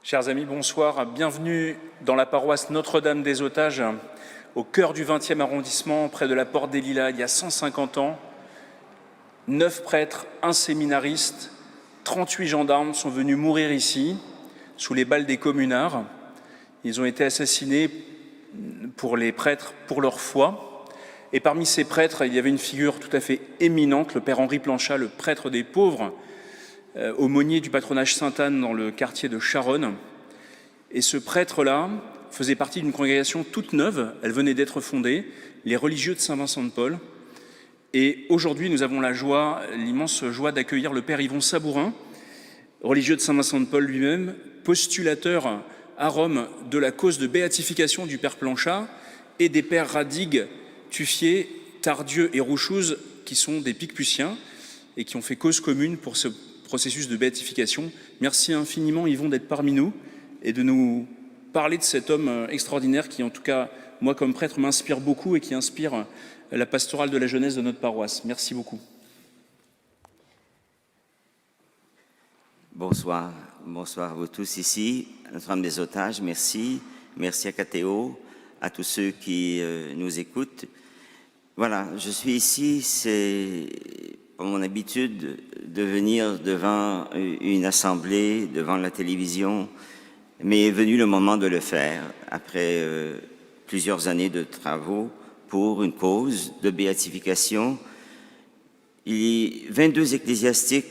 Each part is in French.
Chers amis, bonsoir. Bienvenue dans la paroisse Notre-Dame des Otages, au cœur du 20e arrondissement, près de la Porte des Lilas, il y a 150 ans. 9 prêtres, un séminariste, 38 gendarmes sont venus mourir ici, sous les balles des communards. Ils ont été assassinés pour les prêtres, pour leur foi. Et parmi ces prêtres, il y avait une figure tout à fait éminente, le père Henri Planchat, le prêtre des pauvres, aumônier du patronage Sainte-Anne dans le quartier de Charonne. Et ce prêtre-là faisait partie d'une congrégation toute neuve, elle venait d'être fondée, les religieux de Saint-Vincent-de-Paul. Et aujourd'hui, nous avons la joie, l'immense joie d'accueillir le père Yvon Sabourin, religieux de Saint-Vincent-de-Paul lui-même, postulateur à Rome de la cause de béatification du père Planchat et des pères Radig, Tuffier, Tardieu et Rouchouz, qui sont des Picputiens et qui ont fait cause commune pour ce processus de béatification. Merci infiniment, Yvon, d'être parmi nous et de nous parler de cet homme extraordinaire qui, en tout cas, moi, comme prêtre, m'inspire beaucoup et qui inspire la pastorale de la jeunesse de notre paroisse. Merci beaucoup. Bonsoir. Bonsoir à vous tous ici, Notre-Dame des Otages, merci. Merci à Cathéo, à tous ceux qui nous écoutent. Voilà, je suis ici, c'est pour mon habitude de venir devant une assemblée, devant la télévision, mais est venu le moment de le faire après plusieurs années de travaux pour une cause de béatification. 22 ecclésiastiques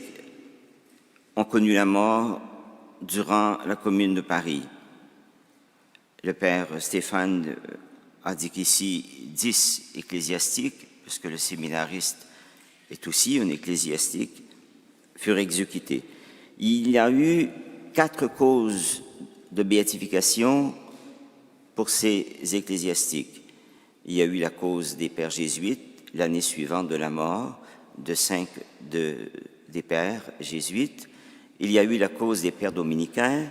ont connu la mort durant la Commune de Paris. Le père Stéphane a dit qu'ici 10 ecclésiastiques, puisque le séminariste est aussi un ecclésiastique, furent exécutés. Il y a eu 4 causes de béatification pour ces ecclésiastiques. Il y a eu la cause des pères jésuites, l'année suivante de la mort de 5 des pères jésuites. Il y a eu la cause des pères dominicains.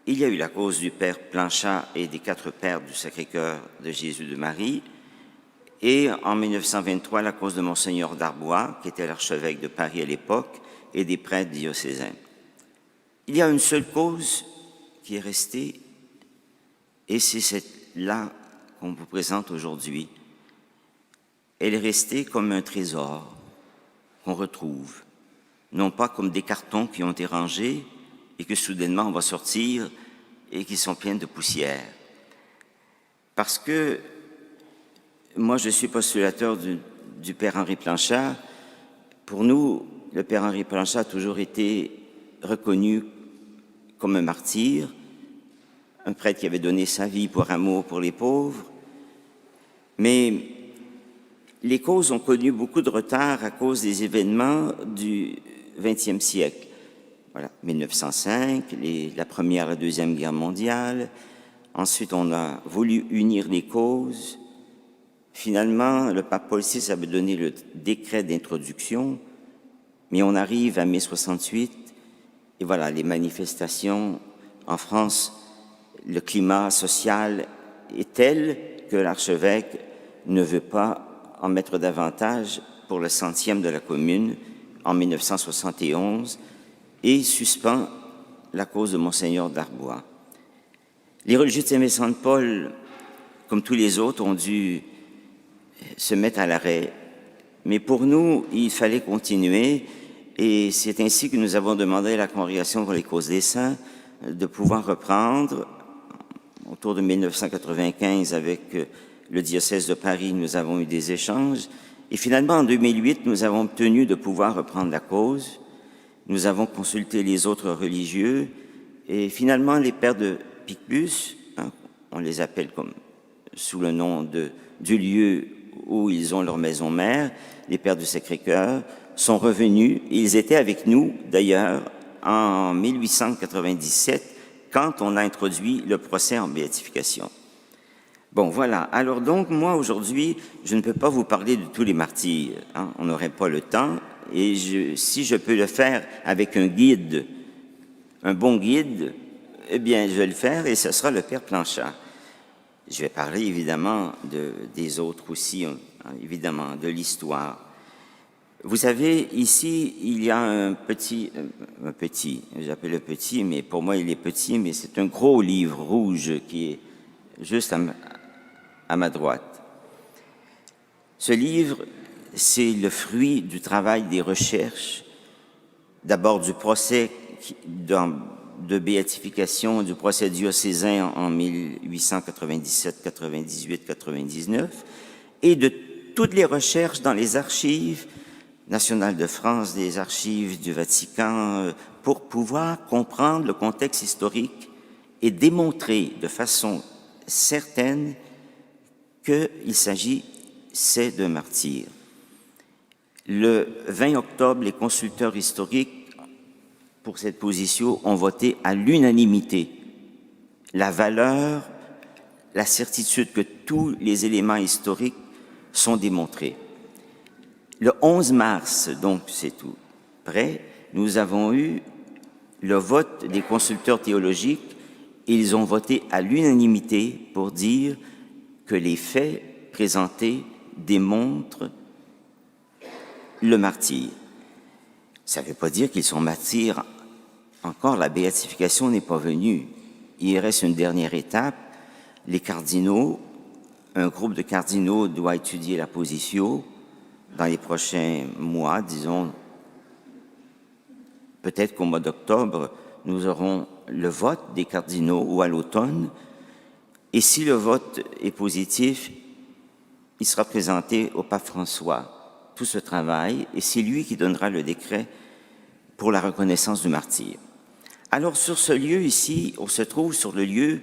Il y a eu la cause du père Planchat et des 4 pères du Sacré-Cœur de Jésus de Marie. Et en 1923, la cause de Monseigneur Darbois, qui était l'archevêque de Paris à l'époque, et des prêtres diocésains. Il y a une seule cause qui est restée, et c'est celle-là qu'on vous présente aujourd'hui. Elle est restée comme un trésor qu'on retrouve, non pas comme des cartons qui ont été rangés et que soudainement on va sortir et qui sont pleins de poussière. Parce que moi, je suis postulateur du père Henri Planchat. Pour nous, le père Henri Planchat a toujours été reconnu comme un martyr, un prêtre qui avait donné sa vie pour amour pour les pauvres. Mais les causes ont connu beaucoup de retard à cause des événements du XXe siècle. Voilà, 1905, la Première et la Deuxième Guerre mondiale. Ensuite, on a voulu unir les causes. Finalement, le pape Paul VI avait donné le décret d'introduction, mais on arrive à mai 68, et voilà, les manifestations en France, le climat social est tel que l'archevêque ne veut pas en mettre davantage pour le 100e de la Commune en 1971 et suspend la cause de Monseigneur Darbois. Les religieux de Saint-Vincent-de-Paul, comme tous les autres, ont dû se mettre à l'arrêt. Mais pour nous, il fallait continuer et c'est ainsi que nous avons demandé à la Congrégation pour les causes des saints de pouvoir reprendre. Autour de 1995, avec le diocèse de Paris, nous avons eu des échanges. Et finalement, en 2008, nous avons obtenu de pouvoir reprendre la cause. Nous avons consulté les autres religieux et finalement, les pères de Picpus, on les appelle comme sous le nom du lieu où ils ont leur maison mère, les pères du Sacré-Cœur, sont revenus. Ils étaient avec nous, d'ailleurs, en 1897, quand on a introduit le procès en béatification. Bon, voilà. Alors donc, moi, aujourd'hui, je ne peux pas vous parler de tous les martyrs. On n'aurait pas le temps. Et si je peux le faire avec un guide, un bon guide, eh bien, je vais le faire et ce sera le père Planchat. Je vais parler évidemment des autres aussi, évidemment, de l'histoire. Vous savez, ici, il y a un petit, j'appelle le petit, mais pour moi il est petit, mais c'est un gros livre rouge qui est juste à ma droite. Ce livre, c'est le fruit du travail des recherches, d'abord du procès de béatification du procès diocésain en 1897, 98, 99, et de toutes les recherches dans les archives nationales de France, des archives du Vatican, pour pouvoir comprendre le contexte historique et démontrer de façon certaine qu'il s'agissait d'un martyr. Le 20 octobre, les consulteurs historiques pour cette position ont voté à l'unanimité la valeur, la certitude que tous les éléments historiques sont démontrés. Le 11 mars, donc c'est tout prêt, nous avons eu le vote des consulteurs théologiques et ils ont voté à l'unanimité pour dire que les faits présentés démontrent le martyr. Ça ne veut pas dire qu'ils sont martyrs. Encore, la béatification n'est pas venue. Il reste une dernière étape. Les cardinaux, un groupe de cardinaux doit étudier la position dans les prochains mois, disons, peut-être qu'au mois d'octobre, nous aurons le vote des cardinaux ou à l'automne. Et si le vote est positif, il sera présenté au pape François, tout ce travail, et c'est lui qui donnera le décret pour la reconnaissance du martyr. Alors, sur ce lieu ici, on se trouve sur le lieu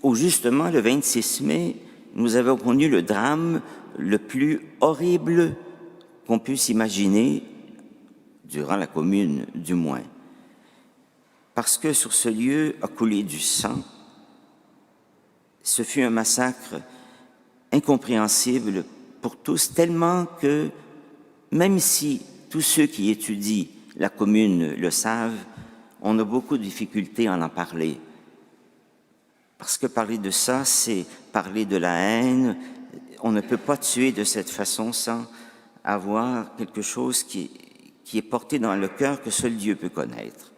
où, justement, le 26 mai, nous avons connu le drame le plus horrible qu'on puisse imaginer, durant la commune du moins. Parce que sur ce lieu a coulé du sang, ce fut un massacre incompréhensible pour tous, tellement que, même si tous ceux qui étudient la commune le savent, on a beaucoup de difficultés à en parler. Parce que parler de ça, c'est parler de la haine. On ne peut pas tuer de cette façon sans avoir quelque chose qui est porté dans le cœur que seul Dieu peut connaître.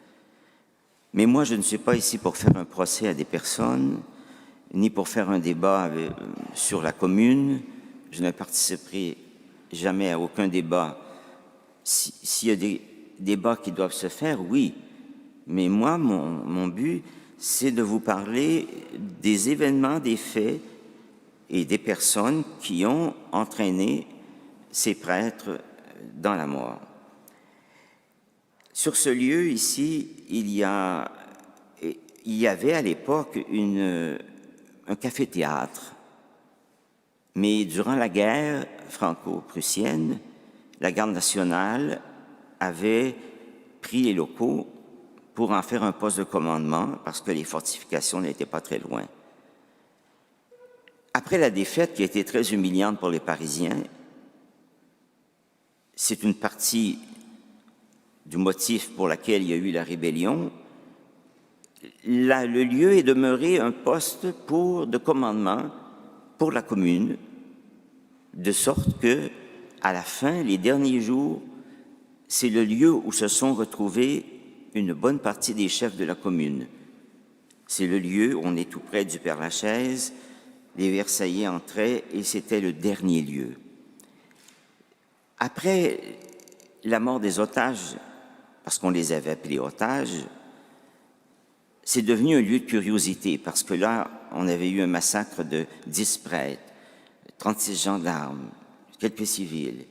Mais moi, je ne suis pas ici pour faire un procès à des personnes, ni pour faire un débat sur la commune. Je ne participerai jamais à aucun débat. S'il y a des débats qui doivent se faire, oui. Mais moi, mon but, c'est de vous parler des événements, des faits et des personnes qui ont entraîné ces prêtres dans la mort. Sur ce lieu, ici, il y avait à l'époque un café-théâtre. Mais durant la guerre franco-prussienne, la garde nationale avait pris les locaux pour en faire un poste de commandement parce que les fortifications n'étaient pas très loin. Après la défaite qui a été très humiliante pour les Parisiens, c'est une partie du motif pour lequel il y a eu la rébellion. Le lieu est demeuré un poste de commandement pour la commune, de sorte que, à la fin, les derniers jours, c'est le lieu où se sont retrouvés une bonne partie des chefs de la commune. C'est le lieu où on est tout près du Père-Lachaise, les Versaillais entraient et c'était le dernier lieu. Après la mort des otages, parce qu'on les avait appelés otages, c'est devenu un lieu de curiosité parce que là, on avait eu un massacre de 10 prêtres, 36 gendarmes, quelques civils.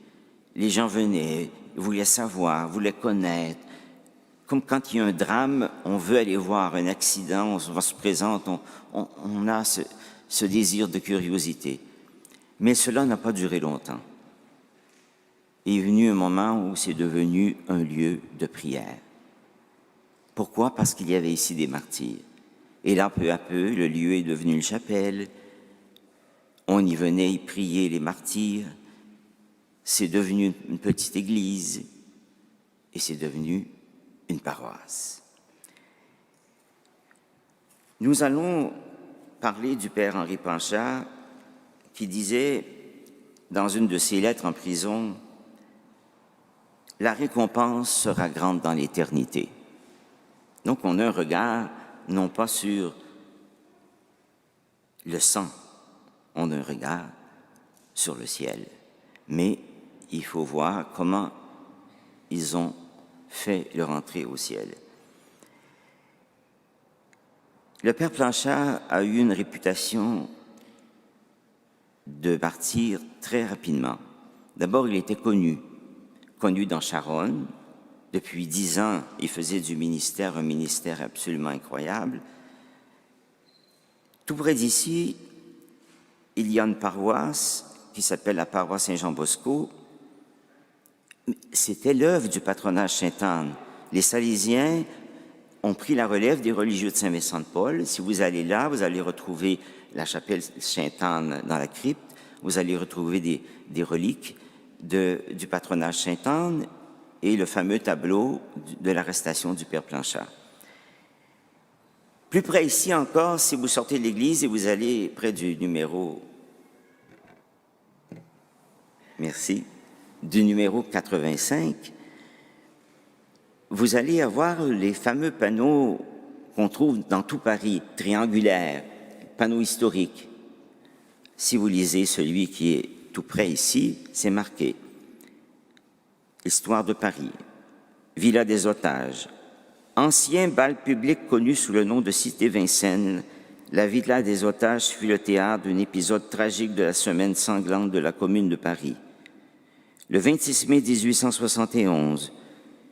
Les gens venaient, voulaient savoir, voulaient connaître. Comme quand il y a un drame, on veut aller voir un accident, on se présente, on a ce désir de curiosité. Mais cela n'a pas duré longtemps. Il est venu un moment où c'est devenu un lieu de prière. Pourquoi? Parce qu'il y avait ici des martyrs. Et là, peu à peu, le lieu est devenu une chapelle. On y venait y prier les martyrs. C'est devenu une petite église. Et c'est devenu une paroisse. Nous allons parler du père Henri Panchard qui disait dans une de ses lettres en prison la récompense sera grande dans l'éternité. Donc on a un regard non pas sur le sang, on a un regard sur le ciel. Mais il faut voir comment ils ont fait leur entrée au ciel. Le père Planchat a eu une réputation de martyr très rapidement. D'abord, il était connu dans Charonne. Depuis 10 ans, il faisait du ministère un ministère absolument incroyable. Tout près d'ici, il y a une paroisse qui s'appelle la paroisse Saint-Jean-Bosco. C'était l'œuvre du patronage Sainte-Anne. Les Salésiens ont pris la relève des religieux de Saint-Vincent-de-Paul. Si vous allez là, vous allez retrouver la chapelle Sainte-Anne dans la crypte, vous allez retrouver des reliques du patronage Sainte-Anne et le fameux tableau de l'arrestation du père Planchat. Plus près ici encore, si vous sortez de l'église et vous allez près du numéro... Merci. Du numéro 85, vous allez avoir les fameux panneaux qu'on trouve dans tout Paris, triangulaires, panneaux historiques. Si vous lisez celui qui est tout près ici, c'est marqué « Histoire de Paris, Villa des Otages, ancien bal public connu sous le nom de Cité Vincennes, la Villa des Otages fut le théâtre d'un épisode tragique de la semaine sanglante de la Commune de Paris. Le 26 mai 1871,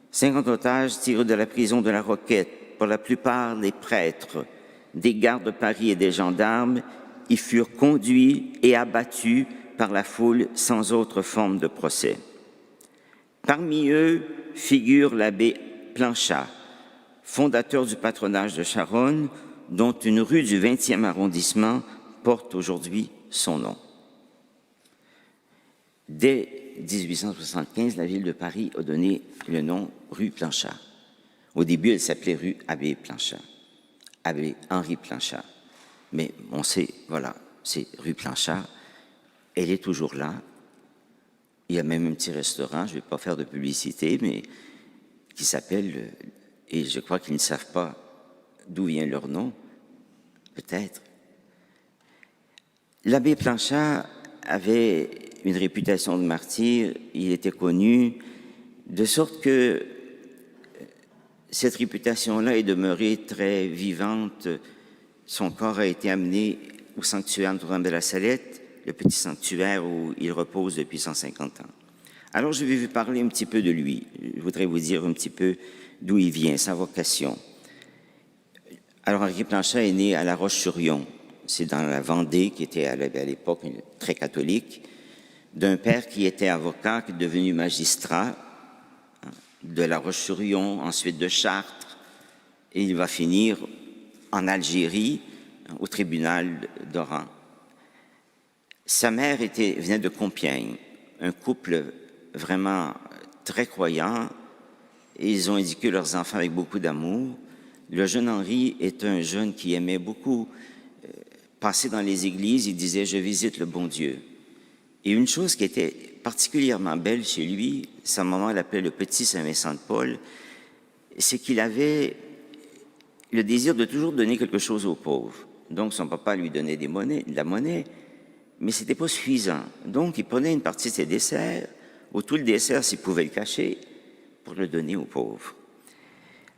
50 otages tirés de la prison de la Roquette, pour la plupart des prêtres, des gardes de Paris et des gendarmes, y furent conduits et abattus par la foule sans autre forme de procès. Parmi eux figure l'abbé Planchat, fondateur du patronage de Charonne, dont une rue du 20e arrondissement porte aujourd'hui son nom. Dès 1875, la ville de Paris a donné le nom rue Planchat. Au début, elle s'appelait rue Abbé Planchat, Abbé Henri Planchat. Mais on sait, voilà, c'est rue Planchat. Elle est toujours là. Il y a même un petit restaurant, je ne vais pas faire de publicité, mais qui s'appelle, et je crois qu'ils ne savent pas d'où vient leur nom, peut-être. L'abbé Planchat avait une réputation de martyr, il était connu, de sorte que cette réputation-là est demeurée très vivante. Son corps a été amené au sanctuaire Notre-Dame de la Salette, le petit sanctuaire où il repose depuis 150 ans. Alors, je vais vous parler un petit peu de lui. Je voudrais vous dire un petit peu d'où il vient, sa vocation. Alors, Henri Planchat est né à La Roche-sur-Yon. C'est dans la Vendée, qui était à l'époque très catholique, d'un père qui était avocat, qui est devenu magistrat de La Roche-sur-Yon, ensuite de Chartres, et il va finir en Algérie, au tribunal d'Oran. Sa mère venait de Compiègne, un couple vraiment très croyant, et ils ont éduqué leurs enfants avec beaucoup d'amour. Le jeune Henri est un jeune qui aimait beaucoup passer dans les églises, il disait « je visite le bon Dieu ». Et une chose qui était particulièrement belle chez lui, sa maman l'appelait le petit Saint-Vincent-de-Paul, c'est qu'il avait le désir de toujours donner quelque chose aux pauvres. Donc son papa lui donnait de la monnaie, mais ce n'était pas suffisant. Donc il prenait une partie de ses desserts, ou tout le dessert s'il pouvait le cacher, pour le donner aux pauvres.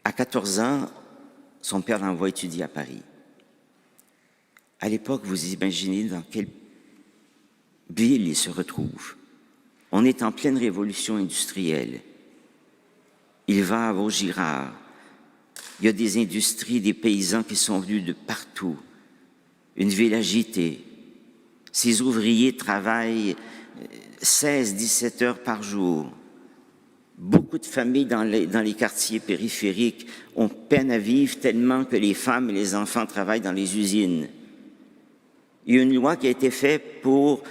À 14 ans, son père l'envoie étudier à Paris. À l'époque, vous imaginez dans quelle ville il se retrouve. On est en pleine révolution industrielle. Il va à Vaugirard. Il y a des industries, des paysans qui sont venus de partout. Une ville agitée. Ces ouvriers travaillent 16-17 heures par jour. Beaucoup de familles dans les quartiers périphériques ont peine à vivre tellement que les femmes et les enfants travaillent dans les usines. Il y a une loi qui a été faite pour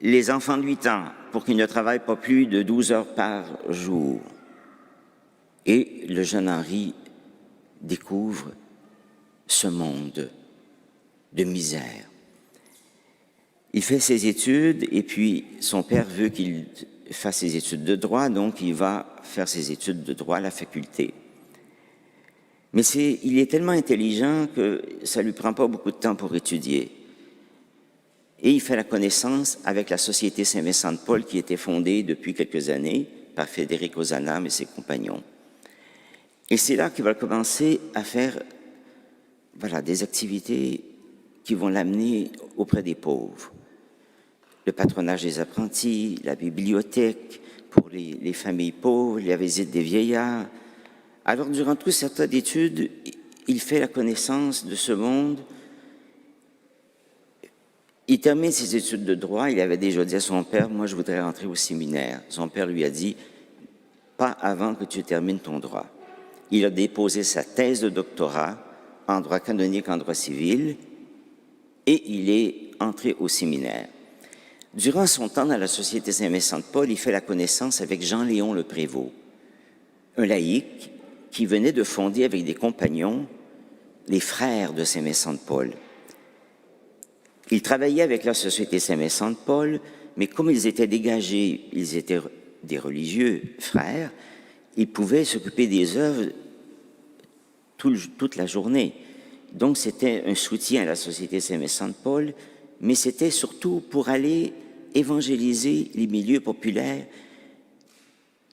les enfants de 8 ans, pour qu'ils ne travaillent pas plus de 12 heures par jour. Et le jeune Henri découvre ce monde de misère. Il fait ses études et puis son père veut qu'il fasse ses études de droit, donc il va faire ses études de droit à la faculté. Mais il est tellement intelligent que ça ne lui prend pas beaucoup de temps pour étudier. Et il fait la connaissance avec la Société Saint-Vincent de Paul qui était fondée depuis quelques années par Frédéric Ozanam et ses compagnons. Et c'est là qu'il va commencer à faire des activités qui vont l'amener auprès des pauvres. Le patronage des apprentis, la bibliothèque pour les familles pauvres, la visite des vieillards. Alors, durant tout ce tas d'études, il fait la connaissance de ce monde. Il termine ses études de droit. Il avait déjà dit à son père, « Moi, je voudrais rentrer au séminaire. » Son père lui a dit, « Pas avant que tu termines ton droit. » Il a déposé sa thèse de doctorat en droit canonique, en droit civil, et il est entré au séminaire. Durant son temps dans la Société Saint-Vincent de Paul, il fait la connaissance avec Jean-Léon Le Prévost, un laïc qui venait de fonder avec des compagnons les frères de Saint-Vincent de Paul. Il travaillait avec la Société Saint-Vincent de Paul, mais comme ils étaient dégagés, ils étaient des religieux frères, ils pouvaient s'occuper des œuvres toute la journée. Donc c'était un soutien à la Société Saint-Vincent de Paul, mais c'était surtout pour aller évangéliser les milieux populaires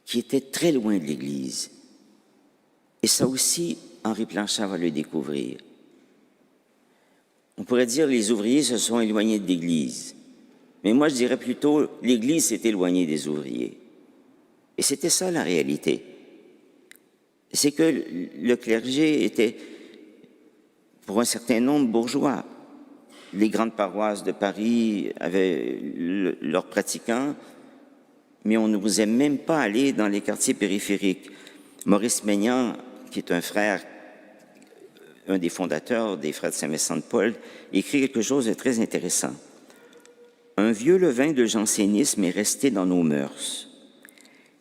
qui étaient très loin de l'Église. Et ça aussi, Henri Planchard va le découvrir. On pourrait dire que les ouvriers se sont éloignés de l'Église. Mais moi, je dirais plutôt l'Église s'est éloignée des ouvriers. Et c'était ça la réalité. C'est que le clergé était, pour un certain nombre, bourgeois. Les grandes paroisses de Paris avaient leurs pratiquants, mais on n'osait même pas aller dans les quartiers périphériques. Maurice Maignan, qui est un frère, un des fondateurs des Frères de Saint-Vincent de Paul, écrit quelque chose de très intéressant. « Un vieux levain de jansénisme est resté dans nos mœurs,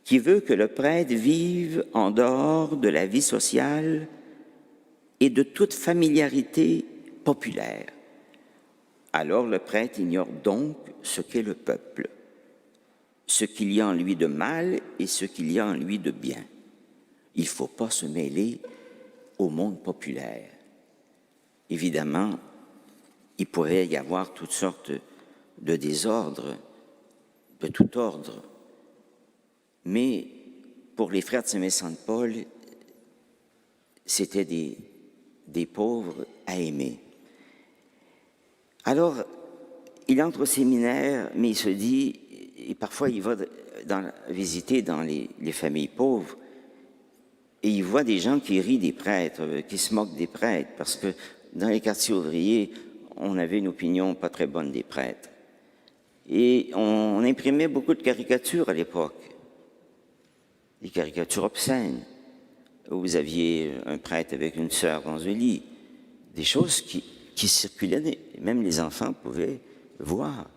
qui veut que le prêtre vive en dehors de la vie sociale et de toute familiarité populaire. Alors le prêtre ignore donc ce qu'est le peuple, ce qu'il y a en lui de mal et ce qu'il y a en lui de bien. Il ne faut pas se mêler au monde populaire. » Évidemment, il pourrait y avoir toutes sortes de désordres, de tout ordre. Mais pour les frères de Saint-Vincent de Paul, c'était des pauvres à aimer. Alors, il entre au séminaire, mais il se dit, et parfois il va visiter dans les familles pauvres, et il voit des gens qui rient des prêtres, qui se moquent des prêtres, parce que dans les quartiers ouvriers, on avait une opinion pas très bonne des prêtres. Et on imprimait beaucoup de caricatures à l'époque, des caricatures obscènes. Vous aviez un prêtre avec une sœur dans un lit, des choses qui circulaient, même les enfants pouvaient voir.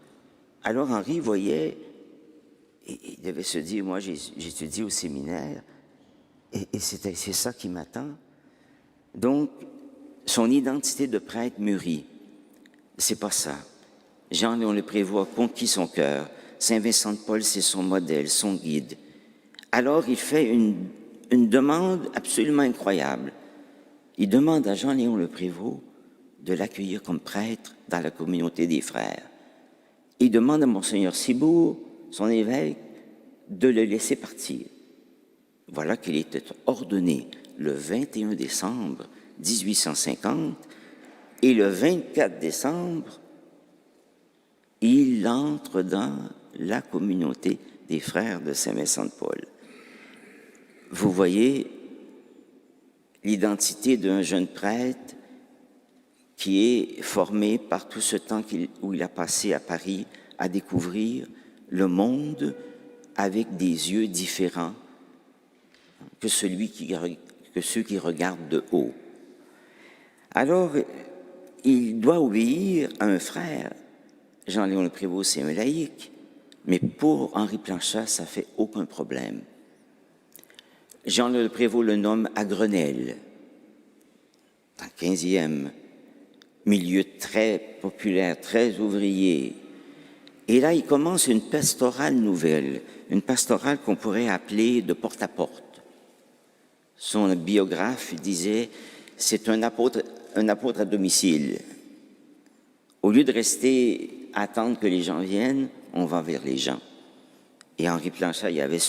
Alors Henri voyait, et il devait se dire, moi j'étudie au séminaire, et c'est ça qui m'attend. Donc, son identité de prêtre mûrit. C'est pas ça. Jean-Léon Le Prévost a conquis son cœur. Saint-Vincent de Paul, c'est son modèle, son guide. Alors, il fait une demande absolument incroyable. Il demande à Jean-Léon Le Prévost de l'accueillir comme prêtre dans la communauté des frères. Il demande à Monseigneur Cibourg, son évêque, de le laisser partir. Voilà qu'il était ordonné le 21 décembre 1850 et le 24 décembre, il entre dans la communauté des frères de Saint-Vincent de Paul. Vous voyez l'identité d'un jeune prêtre qui est formé par tout ce temps où il a passé à Paris à découvrir le monde avec des yeux différents que ceux qui regardent de haut. Alors, il doit obéir à un frère. Jean-Léon Le Prévost, c'est un laïc, mais pour Henri Planchard, ça ne fait aucun problème. Jean-Léon Le Prévost le nomme à Grenelle, dans le 15e, milieu très populaire, très ouvrier. Et là, il commence une pastorale nouvelle, une pastorale qu'on pourrait appeler de porte à porte. Son biographe disait, c'est un apôtre à domicile. Au lieu de rester à attendre que les gens viennent, on va vers les gens. Et Henri Planchat, il y avait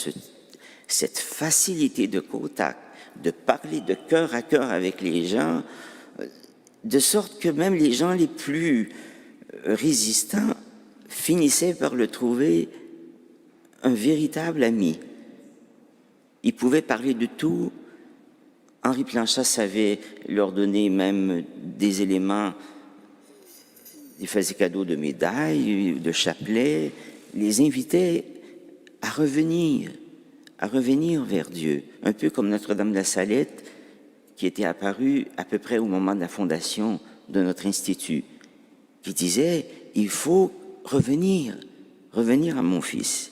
cette facilité de contact, de parler de cœur à cœur avec les gens, de sorte que même les gens les plus résistants finissaient par le trouver un véritable ami. Il pouvait parler de tout. Henri Planchat savait leur donner même des éléments. Il faisait cadeau de médailles, de chapelets, les invitait à revenir vers Dieu, un peu comme Notre-Dame de la Salette, qui était apparue à peu près au moment de la fondation de notre institut, qui disait, il faut revenir à mon fils.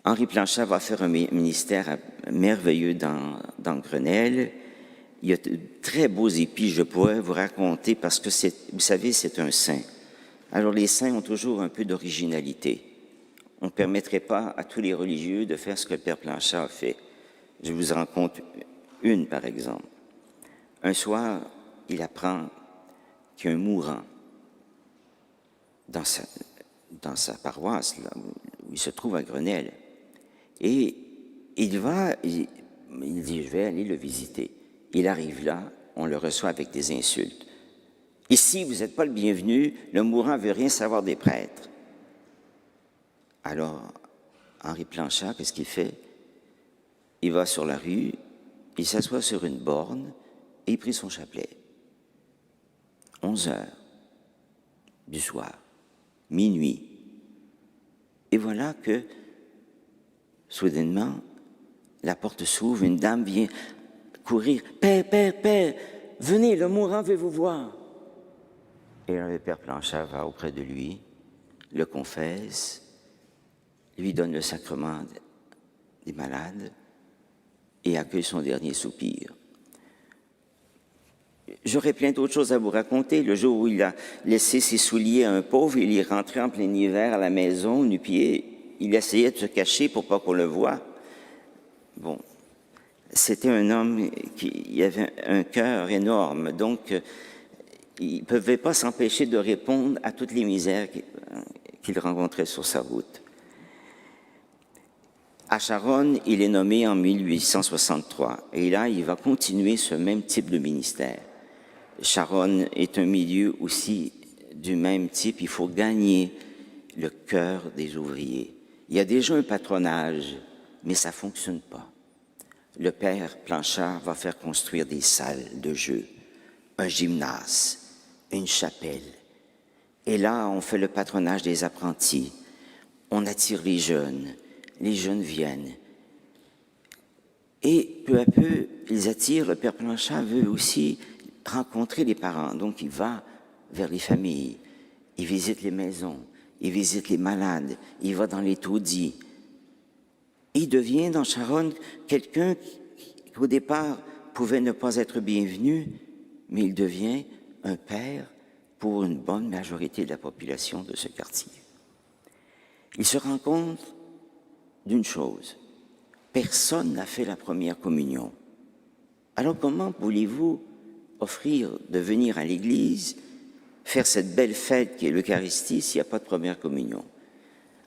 Henri Planchat va faire un ministère merveilleux dans Grenelle. Il y a de très beaux épis, je pourrais vous raconter, parce que, vous savez, c'est un saint. Alors, les saints ont toujours un peu d'originalité. On ne permettrait pas à tous les religieux de faire ce que le Père Planchat a fait. Je vous en raconte une, par exemple. Un soir, il apprend qu'il y a un mourant dans sa paroisse, là, où il se trouve à Grenelle. Et il dit, je vais aller le visiter. Il arrive là, on le reçoit avec des insultes. Ici, vous n'êtes pas le bienvenu, le mourant ne veut rien savoir des prêtres. Alors, Henri Planchat, qu'est-ce qu'il fait? Il va sur la rue, il s'assoit sur une borne et il prie son chapelet. 11 heures du soir, minuit. Et voilà que, soudainement, la porte s'ouvre, une dame vient courir. « Père, venez, le mourant veut vous voir. » Et le Père Planchat va auprès de lui, le confesse, lui donne le sacrement des malades et accueille son dernier soupir. J'aurais plein d'autres choses à vous raconter. Le jour où il a laissé ses souliers à un pauvre, il est rentré en plein hiver à la maison, nu-pied. Il essayait de se cacher pour pas qu'on le voie. Bon, c'était un homme qui avait un cœur énorme, donc il ne pouvait pas s'empêcher de répondre à toutes les misères qu'il rencontrait sur sa route. À Charonne, il est nommé en 1863 et là, il va continuer ce même type de ministère. Charonne est un milieu aussi du même type. Il faut gagner le cœur des ouvriers. Il y a déjà un patronage, mais ça ne fonctionne pas. Le Père Planchat va faire construire des salles de jeu, un gymnase, une chapelle. Et là, on fait le patronage des apprentis. On attire les jeunes viennent. Et peu à peu, ils attirent. Le Père Planchat veut aussi rencontrer les parents. Donc, il va vers les familles. Il visite les maisons. Il visite les malades. Il va dans les taudis. Il devient dans Charonne quelqu'un qui, au départ, pouvait ne pas être bienvenu, mais il devient un père pour une bonne majorité de la population de ce quartier. Il se rend compte d'une chose, personne n'a fait la première communion. Alors comment voulez-vous offrir de venir à l'église, faire cette belle fête qui est l'Eucharistie s'il n'y a pas de première communion?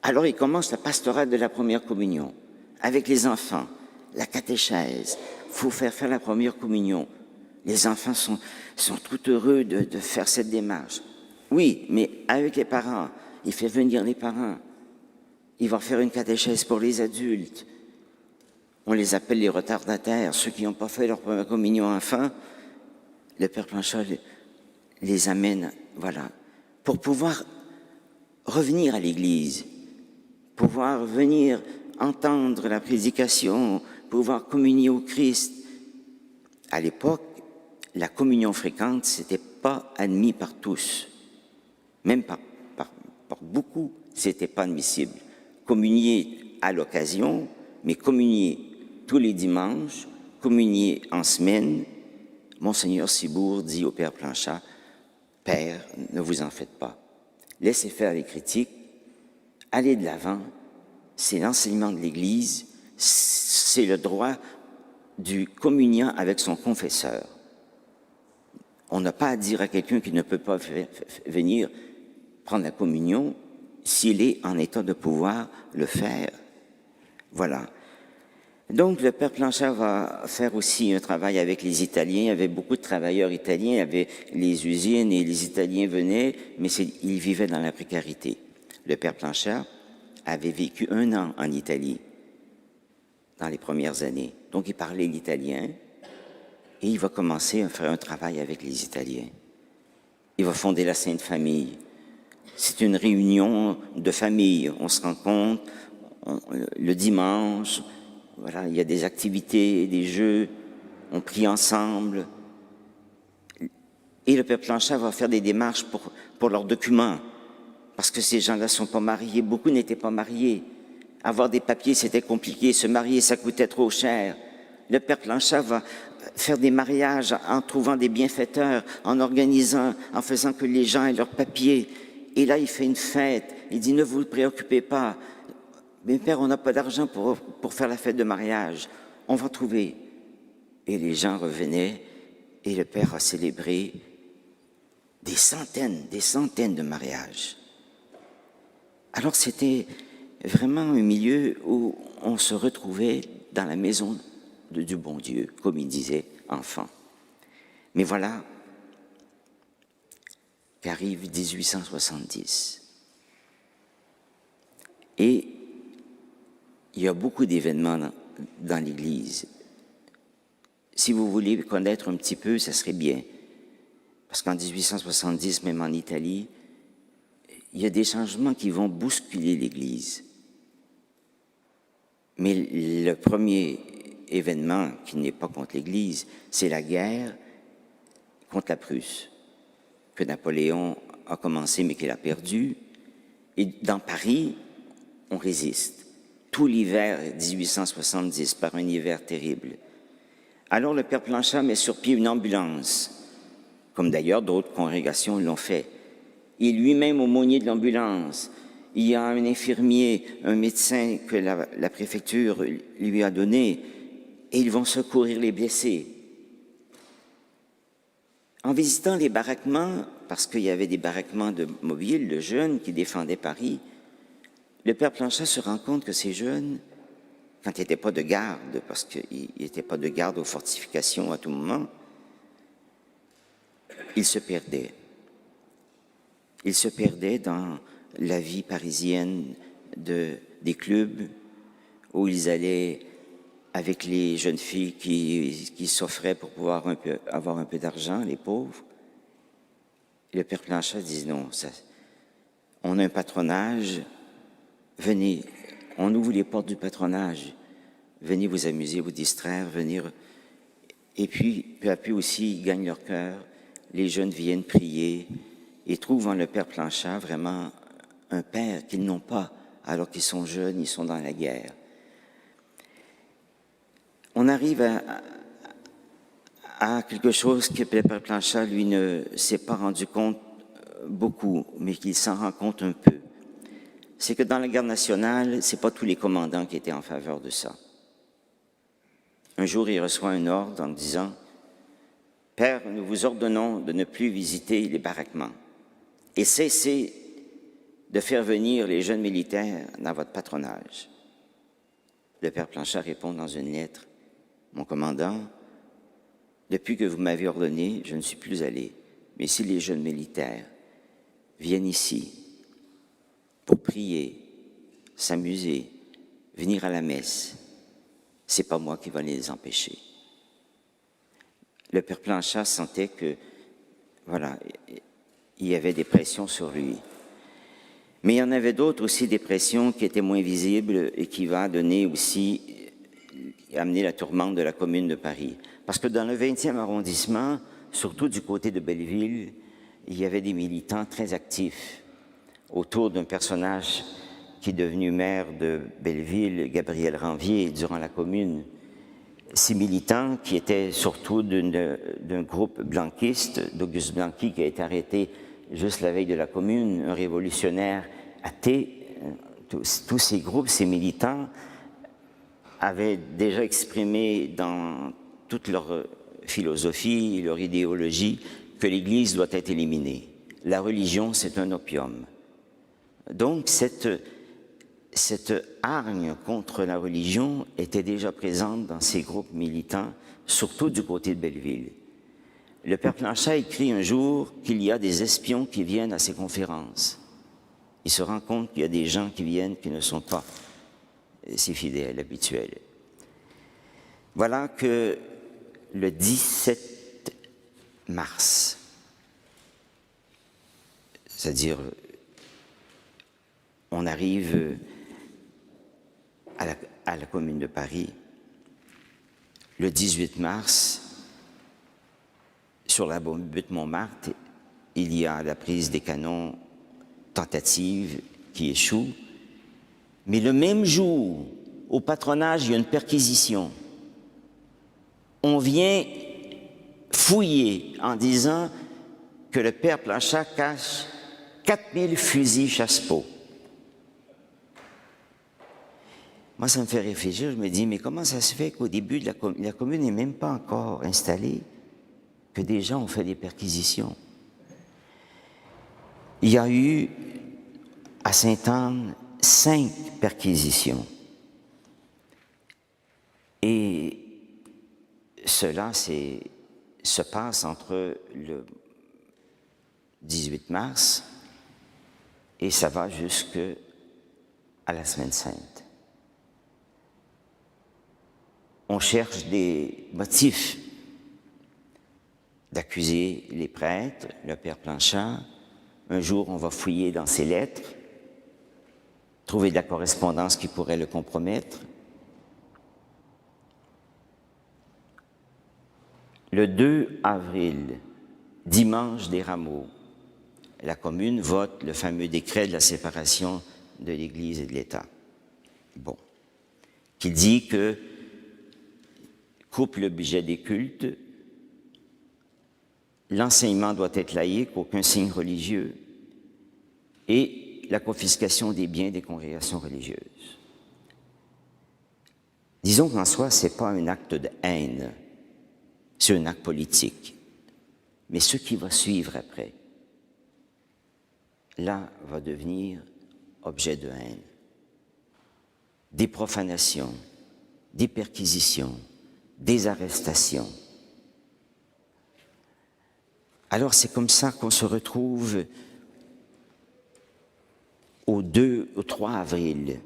Alors il commence la pastorale de la première communion, avec les enfants, la catéchèse. Il faut faire la première communion. Les enfants sont tout heureux de faire cette démarche. Oui, mais avec les parents, il fait venir les parents. Il va faire une catéchèse pour les adultes. On les appelle les retardataires, ceux qui n'ont pas fait leur première communion enfant. Le Père Planchat les amène, voilà, pour pouvoir revenir à l'église, pouvoir venir entendre la prédication, pouvoir communier au Christ. À l'époque, la communion fréquente, c'était pas admis par tous. Même par beaucoup, c'était pas admissible. Communier à l'occasion, mais communier tous les dimanches, communier en semaine. Monseigneur Ciboure dit au Père Planchat, « Père, ne vous en faites pas. laissez faire les critiques, allez de l'avant, c'est l'enseignement de l'Église, c'est le droit du communiant avec son confesseur. On n'a pas à dire à quelqu'un qui ne peut pas venir prendre la communion s'il est en état de pouvoir le faire. Voilà. Donc, le Père Planchat va faire aussi un travail avec les Italiens. Il y avait beaucoup de travailleurs italiens, il y avait les usines et les Italiens venaient, mais ils vivaient dans la précarité. Le Père Planchat avait vécu 1 an en Italie dans les premières années. Donc, il parlait l'italien et il va commencer à faire un travail avec les Italiens. Il va fonder la Sainte Famille. C'est une réunion de famille. On se rencontre le dimanche. Voilà, il y a des activités, des jeux. On prie ensemble. Et le Père Planchat va faire des démarches pour leurs documents. Parce que ces gens-là ne sont pas mariés. Beaucoup n'étaient pas mariés. Avoir des papiers, c'était compliqué. Se marier, ça coûtait trop cher. Le Père Planchat va faire des mariages en trouvant des bienfaiteurs, en organisant, en faisant que les gens aient leurs papiers. Et là, il fait une fête. Il dit, ne vous préoccupez pas. Mais Père, on n'a pas d'argent pour faire la fête de mariage. On va trouver. Et les gens revenaient et le Père a célébré des centaines de mariages. Alors c'était vraiment un milieu où on se retrouvait dans la maison du bon Dieu, comme il disait, enfant. Mais voilà qu'arrive 1870. Et il y a beaucoup d'événements dans l'Église. Si vous voulez connaître un petit peu, ça serait bien. Parce qu'en 1870, même en Italie, il y a des changements qui vont bousculer l'Église. Mais le premier événement qui n'est pas contre l'Église, c'est la guerre contre la Prusse, que Napoléon a commencé mais qu'il a perdu. Et dans Paris, on résiste. Tout l'hiver 1870, par un hiver terrible. Alors le Père Planchat met sur pied une ambulance, comme d'ailleurs d'autres congrégations l'ont fait. Et lui-même aumônier de l'ambulance, il y a un infirmier, un médecin que la préfecture lui a donné, et ils vont secourir les blessés. En visitant les baraquements, parce qu'il y avait des baraquements de mobiles, de jeunes qui défendaient Paris, le Père Planchat se rend compte que ces jeunes, quand il n'y était pas de garde, parce qu'il n'y était pas de garde aux fortifications à tout moment, ils se perdaient. Ils se perdaient dans la vie parisienne des clubs où ils allaient avec les jeunes filles qui s'offraient pour pouvoir avoir un peu d'argent, les pauvres. Et le Père Planchat dit non, on a un patronage, venez, on ouvre les portes du patronage, venez vous amuser, vous distraire, venir. Et puis, peu à peu aussi, ils gagnent leur cœur, les jeunes viennent prier et trouvent en le Père Planchat vraiment un père qu'ils n'ont pas alors qu'ils sont jeunes, ils sont dans la guerre. On arrive à quelque chose que le Père Planchat, lui, ne s'est pas rendu compte beaucoup, mais qu'il s'en rend compte un peu. C'est que dans la garde nationale, ce n'est pas tous les commandants qui étaient en faveur de ça. Un jour, il reçoit un ordre en disant « Père, nous vous ordonnons de ne plus visiter les baraquements et cessez de faire venir les jeunes militaires dans votre patronage. » Le Père Planchat répond dans une lettre « Mon commandant, depuis que vous m'avez ordonné, je ne suis plus allé. Mais si les jeunes militaires viennent ici pour prier, s'amuser, venir à la messe, c'est pas moi qui vais les empêcher. » Le Père Planchat sentait que, voilà, il y avait des pressions sur lui. Mais il y en avait d'autres aussi, des pressions qui étaient moins visibles et qui va donner aussi, amener la tourmente de la Commune de Paris. Parce que dans le 20e arrondissement, surtout du côté de Belleville, il y avait des militants très actifs autour d'un personnage qui est devenu maire de Belleville, Gabriel Ranvier, durant la Commune. Ces militants qui étaient surtout d'un groupe blanquiste, d'Auguste Blanqui, qui a été arrêté juste la veille de la Commune, un révolutionnaire athée. Tous ces groupes, ces militants, avaient déjà exprimé dans toute leur philosophie, leur idéologie, que l'Église doit être éliminée. La religion, c'est un opium. Donc, cette hargne contre la religion était déjà présente dans ces groupes militants, surtout du côté de Belleville. Le père Planchat écrit un jour qu'il y a des espions qui viennent à ses conférences. Il se rend compte qu'il y a des gens qui viennent qui ne sont pas ses fidèles habituels. Voilà que le 17 mars, c'est-à-dire on arrive à la Commune de Paris, le 18 mars, sur la butte Montmartre, il y a la prise des canons, tentative qui échoue. Mais le même jour, au patronage, il y a une perquisition. On vient fouiller en disant que le père Planchat cache 4000 fusils chasse-peau. Moi, ça me fait réfléchir. Je me dis, mais comment ça se fait qu'au début, la commune n'est même pas encore installée, que des gens ont fait des perquisitions? Il y a eu, à Sainte-Anne, 5 perquisitions. Et cela se passe entre le 18 mars et ça va jusqu'à la Semaine Sainte. On cherche des motifs d'accuser les prêtres, le père Planchat. Un jour, on va fouiller dans ses lettres, trouver de la correspondance qui pourrait le compromettre. Le 2 avril, dimanche des Rameaux, la Commune vote le fameux décret de la séparation de l'Église et de l'État. Bon. Qui dit que coupe le budget des cultes, l'enseignement doit être laïque, aucun signe religieux, et la confiscation des biens des congrégations religieuses. Disons qu'en soi, ce n'est pas un acte de haine, c'est un acte politique. Mais ce qui va suivre après, là, va devenir objet de haine. Des profanations, des perquisitions, des arrestations. Alors c'est comme ça qu'on se retrouve au 3 avril,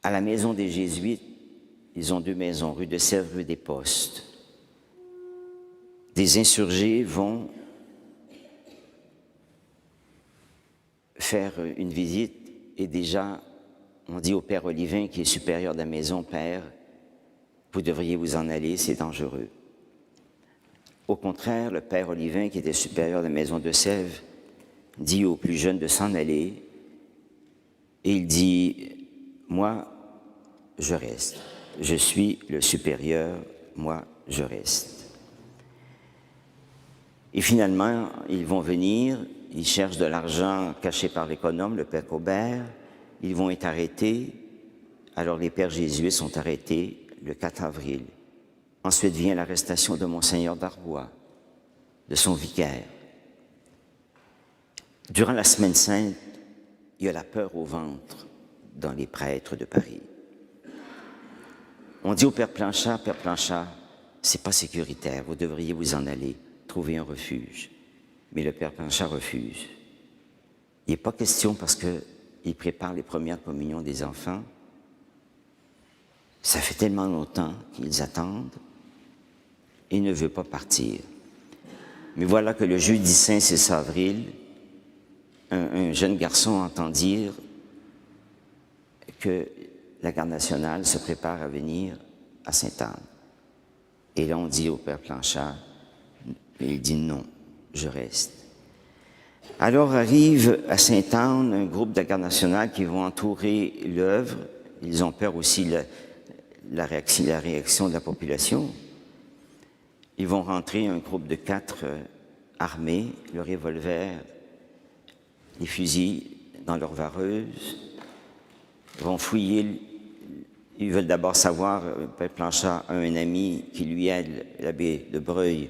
à la maison des Jésuites. Ils ont 2 maisons, rue de Sèvres, rue des Postes. Des insurgés vont faire une visite et déjà, on dit au père Olivin, qui est supérieur de la maison, « Père, vous devriez vous en aller, c'est dangereux. » Au contraire, le père Olivin, qui était supérieur de la maison de Sèvres, dit aux plus jeunes de s'en aller et il dit « Moi, je reste. Je suis le supérieur, moi, je reste. » Et finalement, ils vont venir, ils cherchent de l'argent caché par l'économe, le père Cobert, ils vont être arrêtés. Alors les pères jésuites sont arrêtés le 4 avril. Ensuite vient l'arrestation de Monseigneur Darbois, de son vicaire. Durant la Semaine Sainte, il y a la peur au ventre dans les prêtres de Paris. On dit au père Planchat, c'est pas sécuritaire, vous devriez vous en aller, trouver un refuge. Mais le père Planchat refuse. Il n'est pas question parce qu'il prépare les premières communions des enfants. Ça fait tellement longtemps qu'ils attendent et il ne veut pas partir. Mais voilà que le jeudi saint 6 avril, un jeune garçon entend dire que la garde nationale se prépare à venir à Sainte-Anne. Et là, on dit au père Planchat, et il dit non, je reste. Alors arrive à Sainte-Anne un groupe de la garde nationale qui vont entourer l'œuvre. Ils ont peur aussi de la réaction de la population. Ils vont rentrer un groupe de 4 armés, le revolver, les fusils dans leur vareuse, vont fouiller. Ils veulent d'abord savoir, Père Planchat a un ami qui lui aide, l'abbé de Breuil,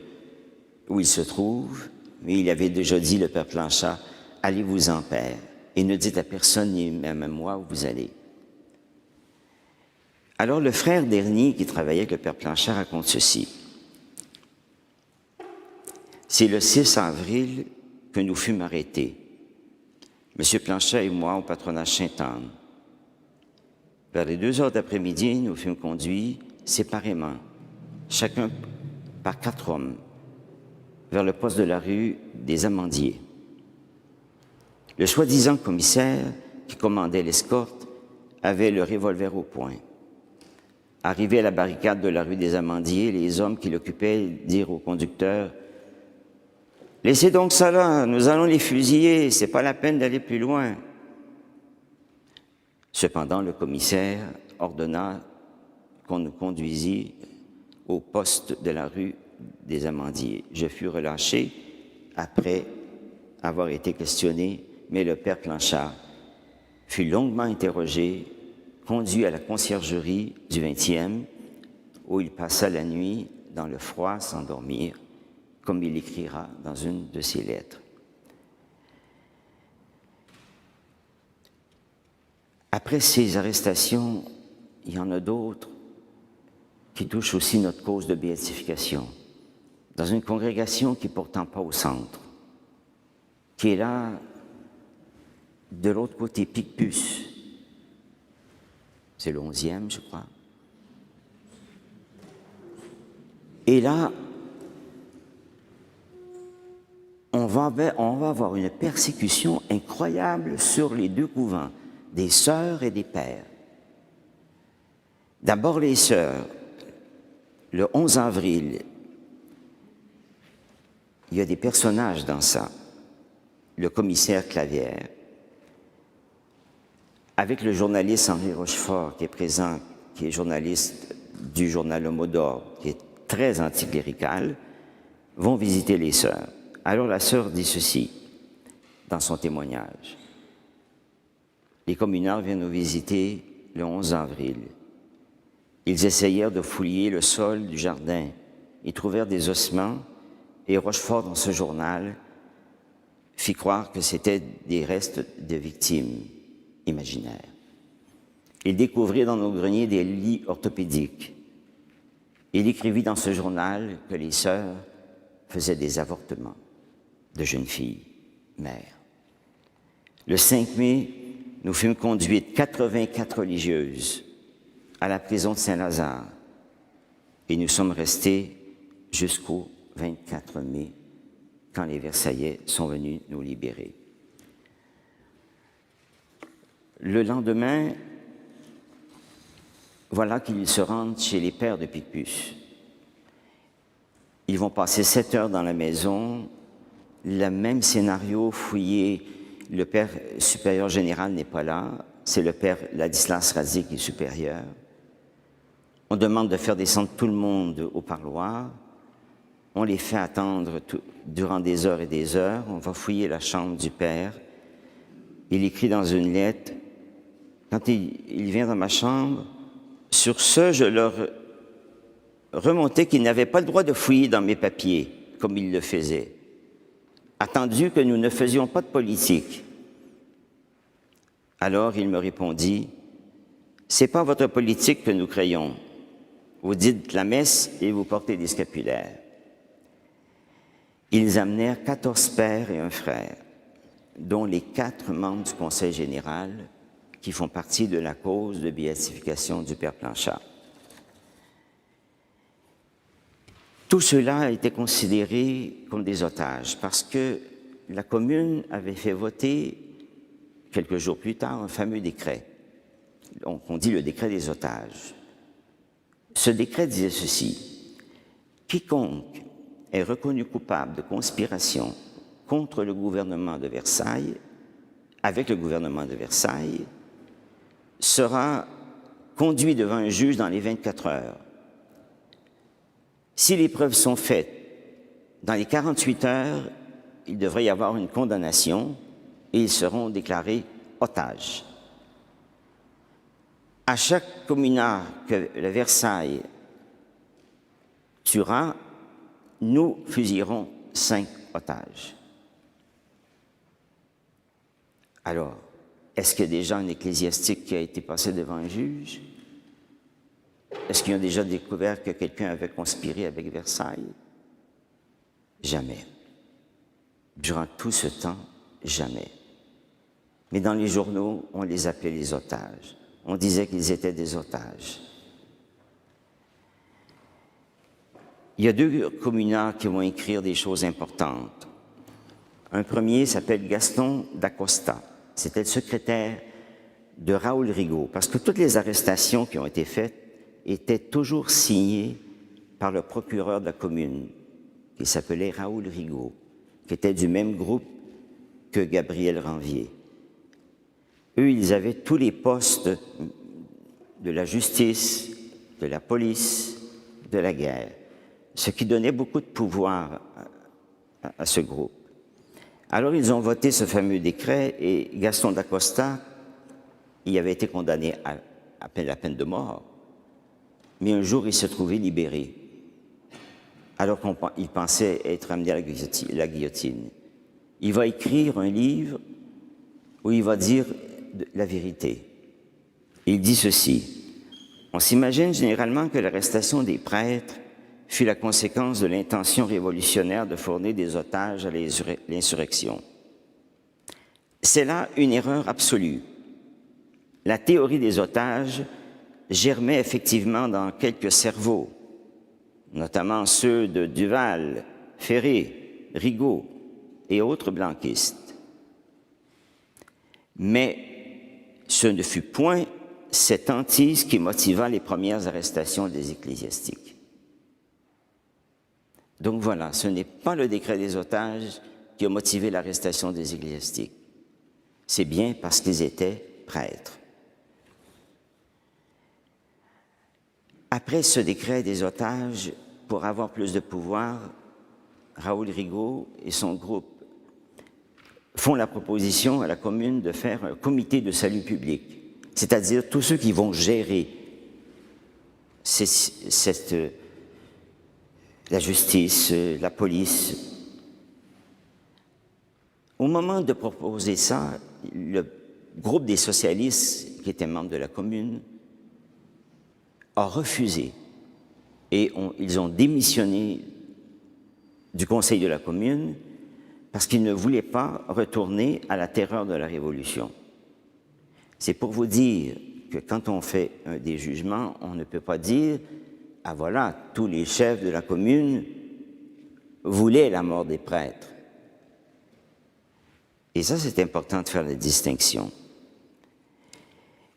où il se trouve, mais il avait déjà dit, le Père Planchat, allez-vous-en, Père, et ne dites à personne, ni même à moi, où vous allez. Alors le frère dernier qui travaillait avec le Père Planchat raconte ceci. C'est le 6 avril que nous fûmes arrêtés, M. Planchat et moi, au patronage Sainte-Anne. Vers les 2 heures d'après-midi, nous fûmes conduits séparément, chacun par 4 hommes, vers le poste de la rue des Amandiers. Le soi-disant commissaire qui commandait l'escorte avait le revolver au poing. Arrivés à la barricade de la rue des Amandiers, les hommes qui l'occupaient dirent au conducteur « Laissez donc ça là, nous allons les fusiller, c'est pas la peine d'aller plus loin. » Cependant, le commissaire ordonna qu'on nous conduisit au poste de la rue des Amandiers. Je fus relâché après avoir été questionné, mais le Père Planchat fut longuement interrogé, conduit à la conciergerie du 20e, où il passa la nuit dans le froid sans dormir, comme il écrira dans une de ses lettres. Après ces arrestations, il y en a d'autres qui touchent aussi notre cause de béatification, dans une congrégation qui n'est pourtant pas au centre, qui est là, de l'autre côté, Picpus. C'est le 11e, je crois. Et là, on va avoir une persécution incroyable sur les 2 couvents, des sœurs et des pères. D'abord les sœurs. Le 11 avril, il y a des personnages dans ça. Le commissaire Clavière, avec le journaliste Henri Rochefort qui est présent, qui est journaliste du journal Le Mot d'Ordre, qui est très anticlérical, vont visiter les sœurs. Alors la sœur dit ceci dans son témoignage. Les communards viennent nous visiter le 11 avril. Ils essayèrent de fouiller le sol du jardin. Ils trouvèrent des ossements et Rochefort, dans ce journal, fit croire que c'était des restes de victimes imaginaires. Il découvrit dans nos greniers des lits orthopédiques. Il écrivit dans ce journal que les sœurs faisaient des avortements de jeunes filles, mères. Le 5 mai, nous fûmes conduites 84 religieuses à la prison de Saint-Lazare et nous sommes restés jusqu'au 24 mai quand les Versaillais sont venus nous libérer. Le lendemain, voilà qu'ils se rendent chez les pères de Picpus. Ils vont passer 7 heures dans la maison, le même scénario fouillé. Le père supérieur général n'est pas là, c'est le père Ladislas Rasier qui est supérieur. On demande de faire descendre tout le monde au parloir. On les fait attendre durant des heures et des heures. On va fouiller la chambre du père. Il écrit dans une lettre, quand il vient dans ma chambre, sur ce, je leur remontais qu'ils n'avaient pas le droit de fouiller dans mes papiers, comme ils le faisaient, attendu que nous ne faisions pas de politique. Alors il me répondit, « C'est pas votre politique que nous craignons. Vous dites la messe et vous portez des scapulaires. » Ils amenèrent 14 pères et un frère, dont les 4 membres du Conseil général qui font partie de la cause de béatification du Père Planchat. Tout cela a été considéré comme des otages parce que la commune avait fait voter, quelques jours plus tard, un fameux décret. On dit le décret des otages. Ce décret disait ceci, « Quiconque est reconnu coupable de conspiration contre le gouvernement de Versailles, avec le gouvernement de Versailles, sera conduit devant un juge dans les 24 heures. Si les preuves sont faites, dans les 48 heures, il devrait y avoir une condamnation et ils seront déclarés otages. À chaque communard que le Versailles tuera, nous fusillerons 5 otages. Alors, est-ce qu'il y a déjà un ecclésiastique qui a été passé devant un juge? Est-ce qu'ils ont déjà découvert que quelqu'un avait conspiré avec Versailles? Jamais. Durant tout ce temps, jamais. Mais dans les journaux, on les appelait les otages. On disait qu'ils étaient des otages. Il y a 2 communards qui vont écrire des choses importantes. Un premier s'appelle Gaston d'Acosta. C'était le secrétaire de Raoul Rigaud, parce que toutes les arrestations qui ont été faites étaient toujours signées par le procureur de la commune, qui s'appelait Raoul Rigaud, qui était du même groupe que Gabriel Ranvier. Eux, ils avaient tous les postes de la justice, de la police, de la guerre, ce qui donnait beaucoup de pouvoir à ce groupe. Alors, ils ont voté ce fameux décret et Gaston d'Acosta, il avait été condamné à la peine de mort, mais un jour, il se trouvait libéré, alors qu'il pensait être amené à la guillotine. Il va écrire un livre où il va dire la vérité. Il dit ceci: « On s'imagine généralement que l'arrestation des prêtres fut la conséquence de l'intention révolutionnaire de fournir des otages à l'insurrection. C'est là une erreur absolue. La théorie des otages germait effectivement dans quelques cerveaux, notamment ceux de Duval, Ferré, Rigaud et autres blanquistes. Mais ce ne fut point cette hantise qui motiva les premières arrestations des ecclésiastiques. » Donc voilà, ce n'est pas le décret des otages qui a motivé l'arrestation des ecclésiastiques. C'est bien parce qu'ils étaient prêtres. Après ce décret des otages, pour avoir plus de pouvoir, Raoul Rigaud et son groupe font la proposition à la commune de faire un comité de salut public, c'est-à-dire tous ceux qui vont gérer la justice, la police. Au moment de proposer ça, le groupe des socialistes, qui étaient membres de la commune, a refusé et ils ont démissionné du conseil de la commune parce qu'ils ne voulaient pas retourner à la terreur de la Révolution. C'est pour vous dire que quand on fait des jugements, on ne peut pas dire « Ah voilà, tous les chefs de la commune voulaient la mort des prêtres ». Et ça, c'est important de faire la distinction.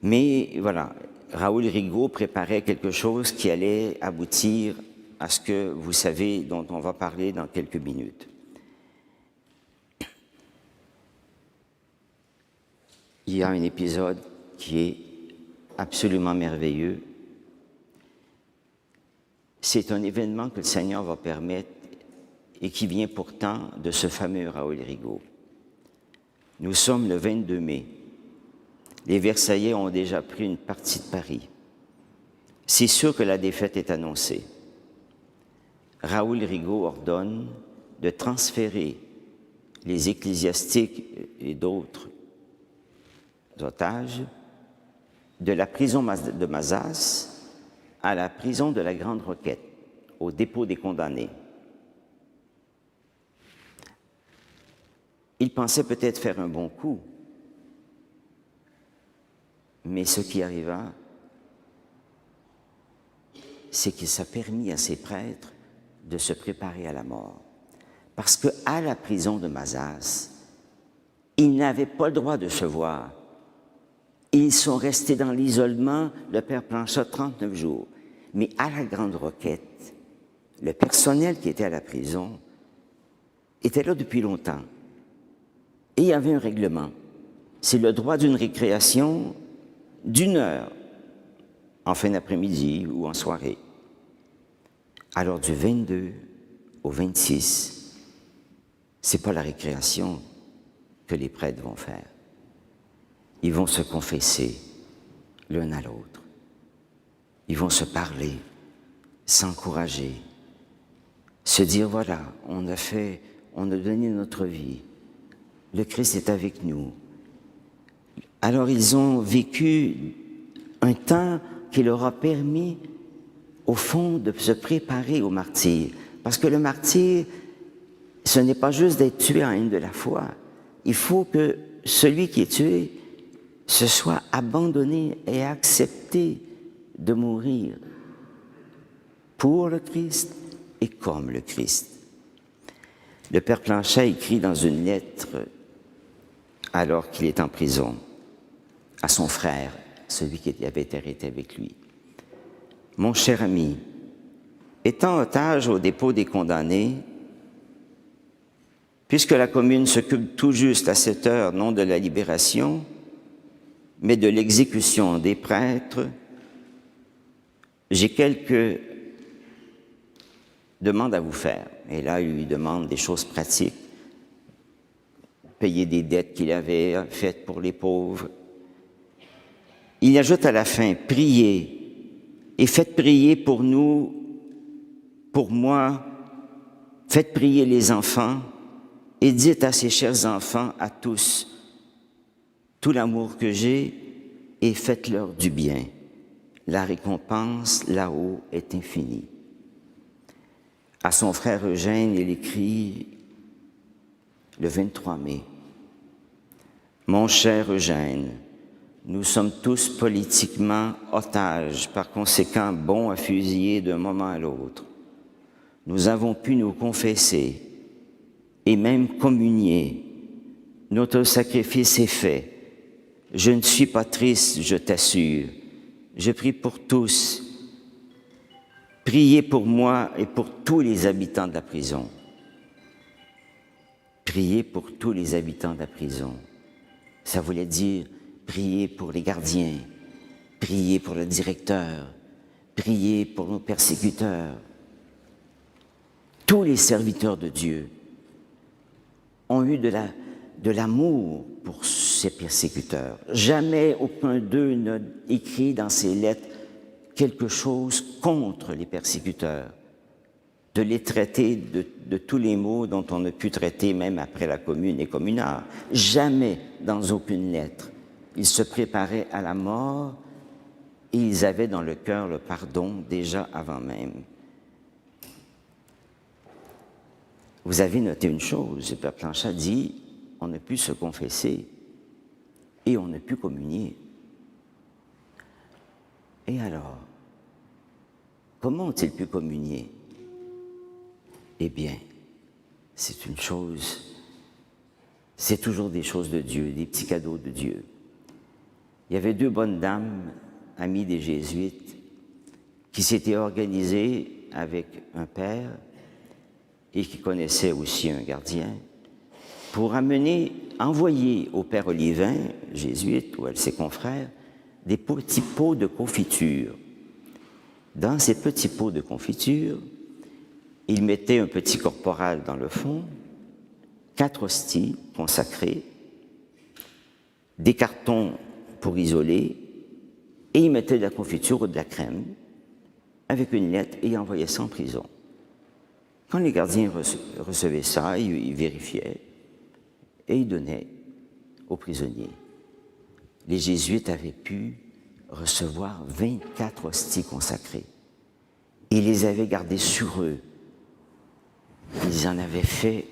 Mais voilà, Raoul Rigaud préparait quelque chose qui allait aboutir à ce que vous savez, dont on va parler dans quelques minutes. Il y a un épisode qui est absolument merveilleux. C'est un événement que le Seigneur va permettre et qui vient pourtant de ce fameux Raoul Rigaud. Nous sommes le 22 mai. Les Versaillais ont déjà pris une partie de Paris. C'est sûr que la défaite est annoncée. Raoul Rigaud ordonne de transférer les ecclésiastiques et d'autres otages de la prison de Mazas à la prison de la Grande Roquette, au dépôt des condamnés. Il pensait peut-être faire un bon coup, mais ce qui arriva, c'est qu'il s'est permis à ces prêtres de se préparer à la mort. Parce qu'à la prison de Mazas, ils n'avaient pas le droit de se voir. Ils sont restés dans l'isolement, le père Planchat, 39 jours. Mais à la Grande Roquette, le personnel qui était à la prison était là depuis longtemps. Et il y avait un règlement. C'est le droit d'une récréation d'1 heure, en fin d'après-midi ou en soirée. Alors du 22 au 26, Ce n'est pas la récréation que les prêtres vont faire. Ils vont se confesser l'un à l'autre. Ils vont se parler, s'encourager, se dire, voilà, on a donné notre vie. Le Christ est avec nous. Alors ils ont vécu un temps qui leur a permis, au fond, de se préparer au martyre. Parce que le martyre, ce n'est pas juste d'être tué en haine de la foi. Il faut que celui qui est tué se soit abandonné et accepté de mourir pour le Christ et comme le Christ. Le père Planchet écrit dans une lettre, alors qu'il est en prison, à son frère, celui qui avait été arrêté avec lui. « Mon cher ami, étant otage au dépôt des condamnés, puisque la commune s'occupe tout juste à cette heure non de la libération, mais de l'exécution des prêtres, j'ai quelques demandes à vous faire. » Et là, il lui demande des choses pratiques. Payer des dettes qu'il avait faites pour les pauvres. Il ajoute à la fin, « Priez, et faites prier pour nous, pour moi, faites prier les enfants, et dites à ces chers enfants, à tous, tout l'amour que j'ai, et faites-leur du bien. La récompense là-haut est infinie. » À son frère Eugène, il écrit le 23 mai. « Mon cher Eugène, nous sommes tous politiquement otages, par conséquent bons à fusiller d'un moment à l'autre. Nous avons pu nous confesser et même communier. Notre sacrifice est fait. Je ne suis pas triste, je t'assure. Je prie pour tous. Priez pour moi et pour tous les habitants de la prison. » Priez pour tous les habitants de la prison. Ça voulait dire prier pour les gardiens, prier pour le directeur, prier pour nos persécuteurs. Tous les serviteurs de Dieu ont eu de l'amour pour ces persécuteurs. Jamais aucun d'eux n'a écrit dans ses lettres quelque chose contre les persécuteurs, de les traiter de tous les maux dont on a pu traiter même après la commune et communard. Jamais, dans aucune lettre, ils se préparaient à la mort et ils avaient dans le cœur le pardon déjà avant même. Vous avez noté une chose, le père Planchet dit, on a pu se confesser et on a pu communier. Et alors, comment ont-ils pu communier? Eh bien, c'est une chose, c'est toujours des choses de Dieu, des petits cadeaux de Dieu. Il y avait deux bonnes dames, amies des jésuites, qui s'étaient organisées avec un père et qui connaissaient aussi un gardien, pour envoyer au père Olivin, jésuite, ou à ses confrères, des petits pots de confiture. Dans ces petits pots de confiture, il mettait un petit corporal dans le fond, 4 hosties consacrées, des cartons pour isoler, et il mettait de la confiture ou de la crème avec une lettre et il envoyait ça en prison. Quand les gardiens recevaient ça, ils vérifiaient et ils donnaient aux prisonniers. Les jésuites avaient pu recevoir 24 hosties consacrées. Ils les avaient gardées sur eux. Ils en avaient fait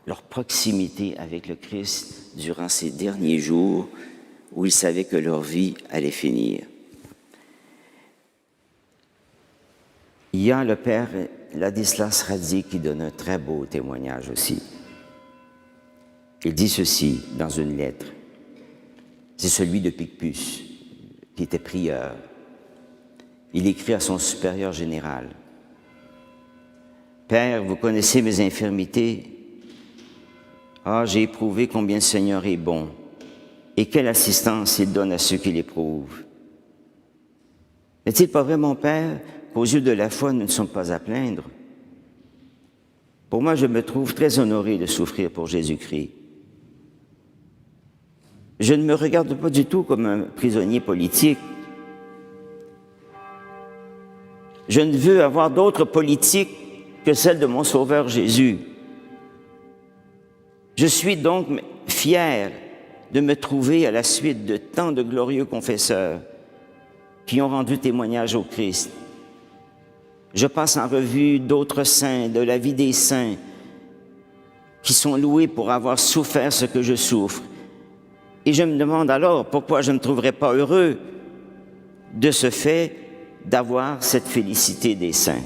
leur proximité avec le Christ durant ces derniers jours où ils savaient que leur vie allait finir. Il y a le père Ladislas Radi qui donne un très beau témoignage aussi. Il dit ceci dans une lettre. C'est celui de Picpus, qui était prieur. Il écrit à son supérieur général. « Père, vous connaissez mes infirmités. Ah, j'ai éprouvé combien le Seigneur est bon et quelle assistance il donne à ceux qui l'éprouvent. N'est-il pas vrai, mon Père, qu'aux yeux de la foi, nous ne sommes pas à plaindre? Pour moi, je me trouve très honoré de souffrir pour Jésus-Christ. Je ne me regarde pas du tout comme un prisonnier politique. Je ne veux avoir d'autre politique que celle de mon Sauveur Jésus. Je suis donc fier de me trouver à la suite de tant de glorieux confesseurs qui ont rendu témoignage au Christ. Je passe en revue d'autres saints, de la vie des saints, qui sont loués pour avoir souffert ce que je souffre. Et je me demande alors pourquoi je ne trouverais pas heureux de ce fait d'avoir cette félicité des saints.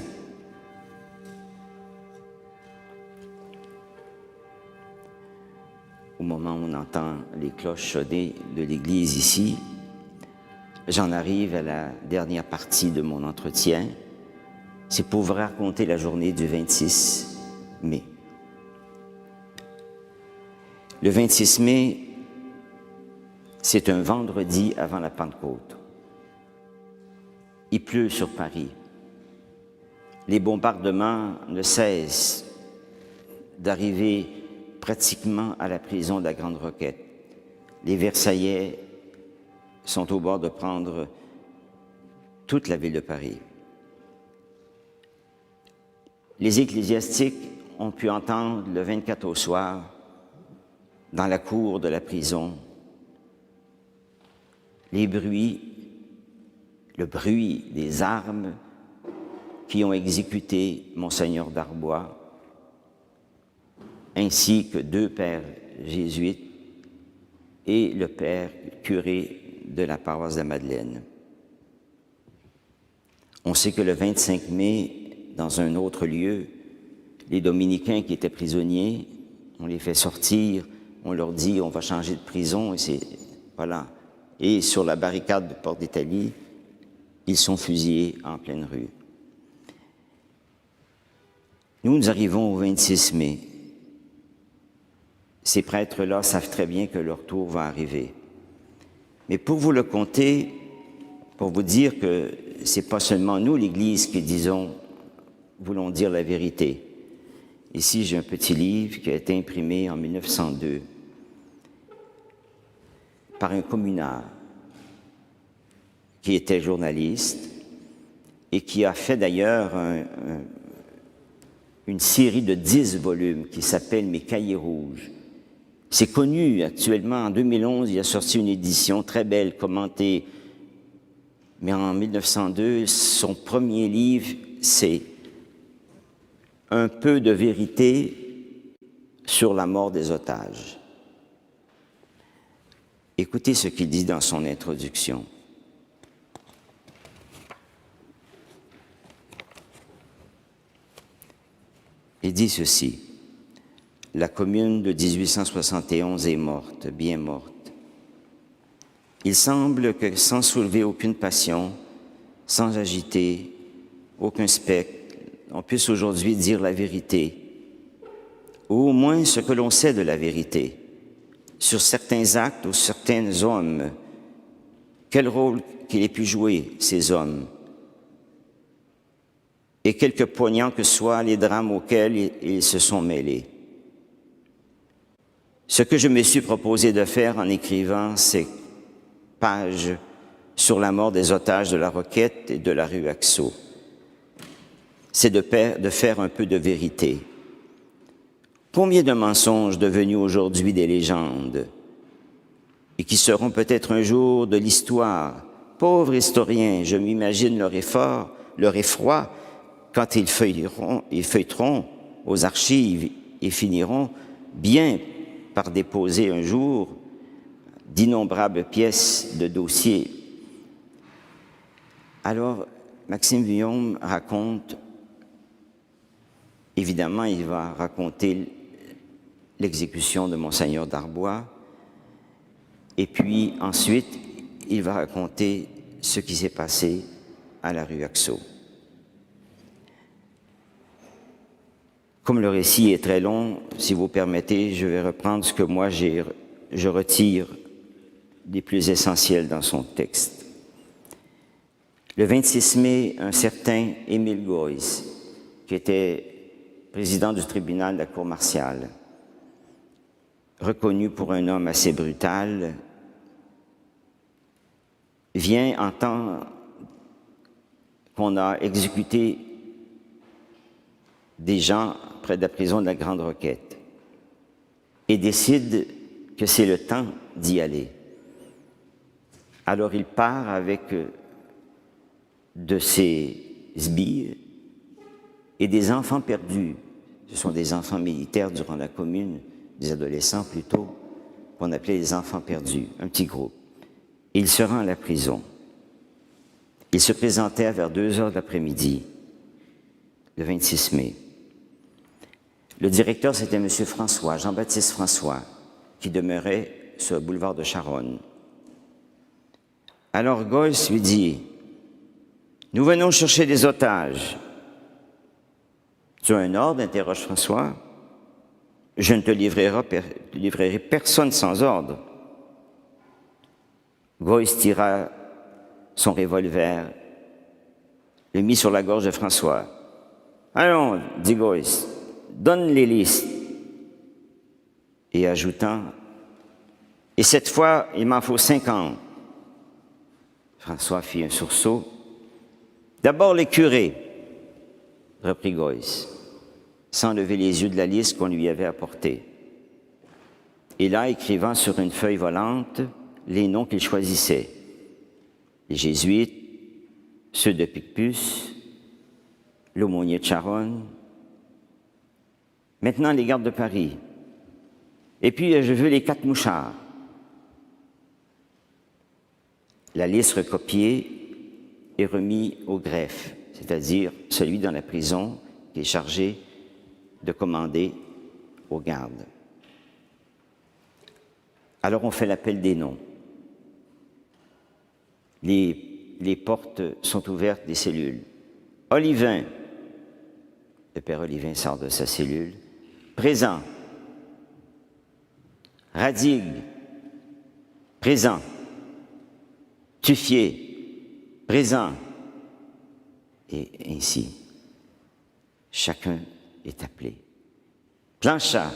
Au moment où on entend les cloches sonner de l'église ici, j'en arrive à la dernière partie de mon entretien. C'est pour vous raconter la journée du 26 mai. Le 26 mai, c'est un vendredi avant la Pentecôte. Il pleut sur Paris. Les bombardements ne cessent d'arriver pratiquement à la prison de la Grande Roquette. Les Versaillais sont au bord de prendre toute la ville de Paris. Les ecclésiastiques ont pu entendre le 24 au soir, dans la cour de la prison, le bruit des armes qui ont exécuté Monseigneur Darbois, ainsi que 2 pères jésuites et le père curé de la paroisse de la Madeleine. On sait que le 25 mai, dans un autre lieu, les dominicains qui étaient prisonniers, on les fait sortir, on leur dit on va changer de prison, et c'est voilà. Et sur la barricade de Porte d'Italie, ils sont fusillés en pleine rue. Nous arrivons au 26 mai. Ces prêtres-là savent très bien que leur tour va arriver. Mais pour vous le conter, pour vous dire que c'est pas seulement nous, l'Église, qui voulons dire la vérité. Ici, j'ai un petit livre qui a été imprimé en 1902 par un communard qui était journaliste et qui a fait d'ailleurs une série de 10 volumes qui s'appelle « Mes cahiers rouges ». C'est connu actuellement. En 2011, il a sorti une édition très belle, commentée. Mais en 1902, son premier livre, c'est « Un peu de vérité sur la mort des otages ». Écoutez ce qu'il dit dans son introduction. Il dit ceci: « La commune de 1871 est morte, bien morte. Il semble que sans soulever aucune passion, sans agiter aucun spectre, on puisse aujourd'hui dire la vérité, ou au moins ce que l'on sait de la vérité, sur certains actes ou certains hommes, quel rôle qu'il ait pu jouer, ces hommes, et quelque poignants que soient les drames auxquels ils se sont mêlés. Ce que je me suis proposé de faire en écrivant ces pages sur la mort des otages de la Roquette et de la rue Haxo, c'est de faire un peu de vérité. Combien de mensonges devenus aujourd'hui des légendes et qui seront peut-être un jour de l'histoire. Pauvres historiens, je m'imagine leur effroi quand ils feuilleteront aux archives et finiront bien par déposer un jour d'innombrables pièces de dossiers. Alors, Maxime Vuillaume raconte, évidemment, il va raconter l'exécution de Monseigneur Darbois, et puis ensuite, il va raconter ce qui s'est passé à la rue Haxo. Comme le récit est très long, si vous permettez, je vais reprendre ce que moi je retire des plus essentiels dans son texte. Le 26 mai, un certain Émile Geuys, qui était président du tribunal de la cour martiale, reconnu pour un homme assez brutal, vient entendre qu'on a exécuté des gens près de la prison de la Grande Roquette et décide que c'est le temps d'y aller. Alors il part avec de ses sbires et des enfants perdus. Ce sont des enfants militaires durant la Commune, des adolescents plutôt, qu'on appelait les enfants perdus, un petit groupe. Et il se rend à la prison. Il se présentait vers 2 heures de l'après-midi, le 26 mai. Le directeur, c'était M. François, Jean-Baptiste François, qui demeurait sur le boulevard de Charonne. Alors Goyce lui dit, « Nous venons chercher des otages. »« Tu as un ordre ?» interroge François. « Je ne te livrerai personne sans ordre. » Goyce tira son revolver, le mit sur la gorge de François. « Allons, dit Goyce, donne les listes. » Et ajoutant, « Et cette fois, il m'en faut 50. » François fit un sursaut. « D'abord les curés, » reprit Goyce, sans lever les yeux de la liste qu'on lui avait apportée. Et là, écrivant sur une feuille volante les noms qu'il choisissait. Les jésuites, ceux de Picpus, l'aumônier de Charonne, maintenant les gardes de Paris. Et puis, je veux les 4 mouchards. La liste recopiée est remise au greffe, c'est-à-dire celui dans la prison qui est chargé de commander aux gardes. Alors on fait l'appel des noms. Les portes sont ouvertes des cellules. Olivin, le père Olivin sort de sa cellule, présent. Radigue, présent. Tuffier, présent. Et ainsi, chacun est appelé. Planchat,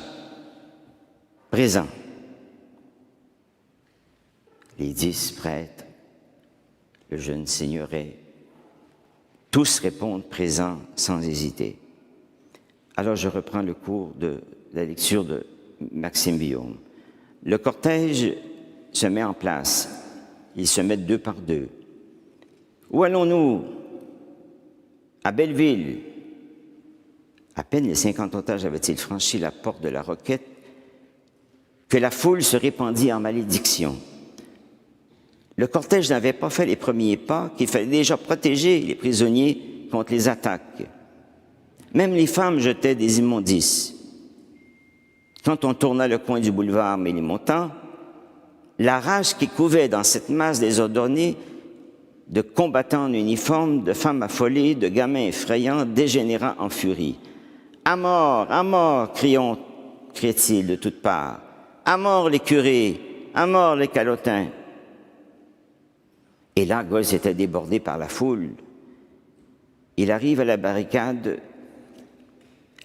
présent. Les 10 prêtres, le jeune seigneuret, tous répondent présents sans hésiter. Alors je reprends le cours de la lecture de Maxime Guillaume. Le cortège se met en place. Ils se mettent 2 par 2. Où allons-nous? À Belleville. À peine les 50 otages avaient-ils franchi la porte de la Roquette que la foule se répandit en malédiction. Le cortège n'avait pas fait les premiers pas, qu'il fallait déjà protéger les prisonniers contre les attaques. Même les femmes jetaient des immondices. Quand on tourna le coin du boulevard Ménilmontant, la rage qui couvait dans cette masse désordonnée de combattants en uniforme, de femmes affolées, de gamins effrayants, dégénérant en furie. « À mort !» criait-il de toutes parts. « À mort les curés! À mort les calotins !» Et là, Goyce était débordé par la foule. Il arrive à la barricade,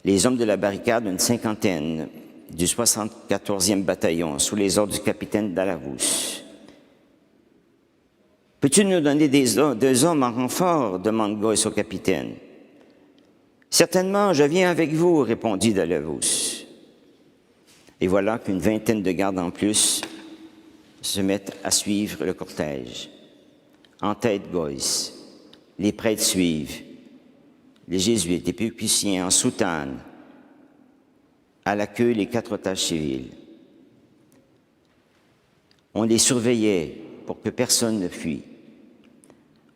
les hommes de la barricade, une cinquantaine, du 74e bataillon, sous les ordres du capitaine Dalavous. « Peux-tu nous donner 2 hommes en renfort ?» demande Goyce au capitaine. « Certainement, je viens avec vous » répondit Dalavous. Et voilà qu'une vingtaine de gardes en plus se mettent à suivre le cortège. En tête, Goyce. Les prêtres suivent. Les jésuites, les pécussiens en soutane. À la queue, les 4 otages civils. On les surveillait pour que personne ne fuit.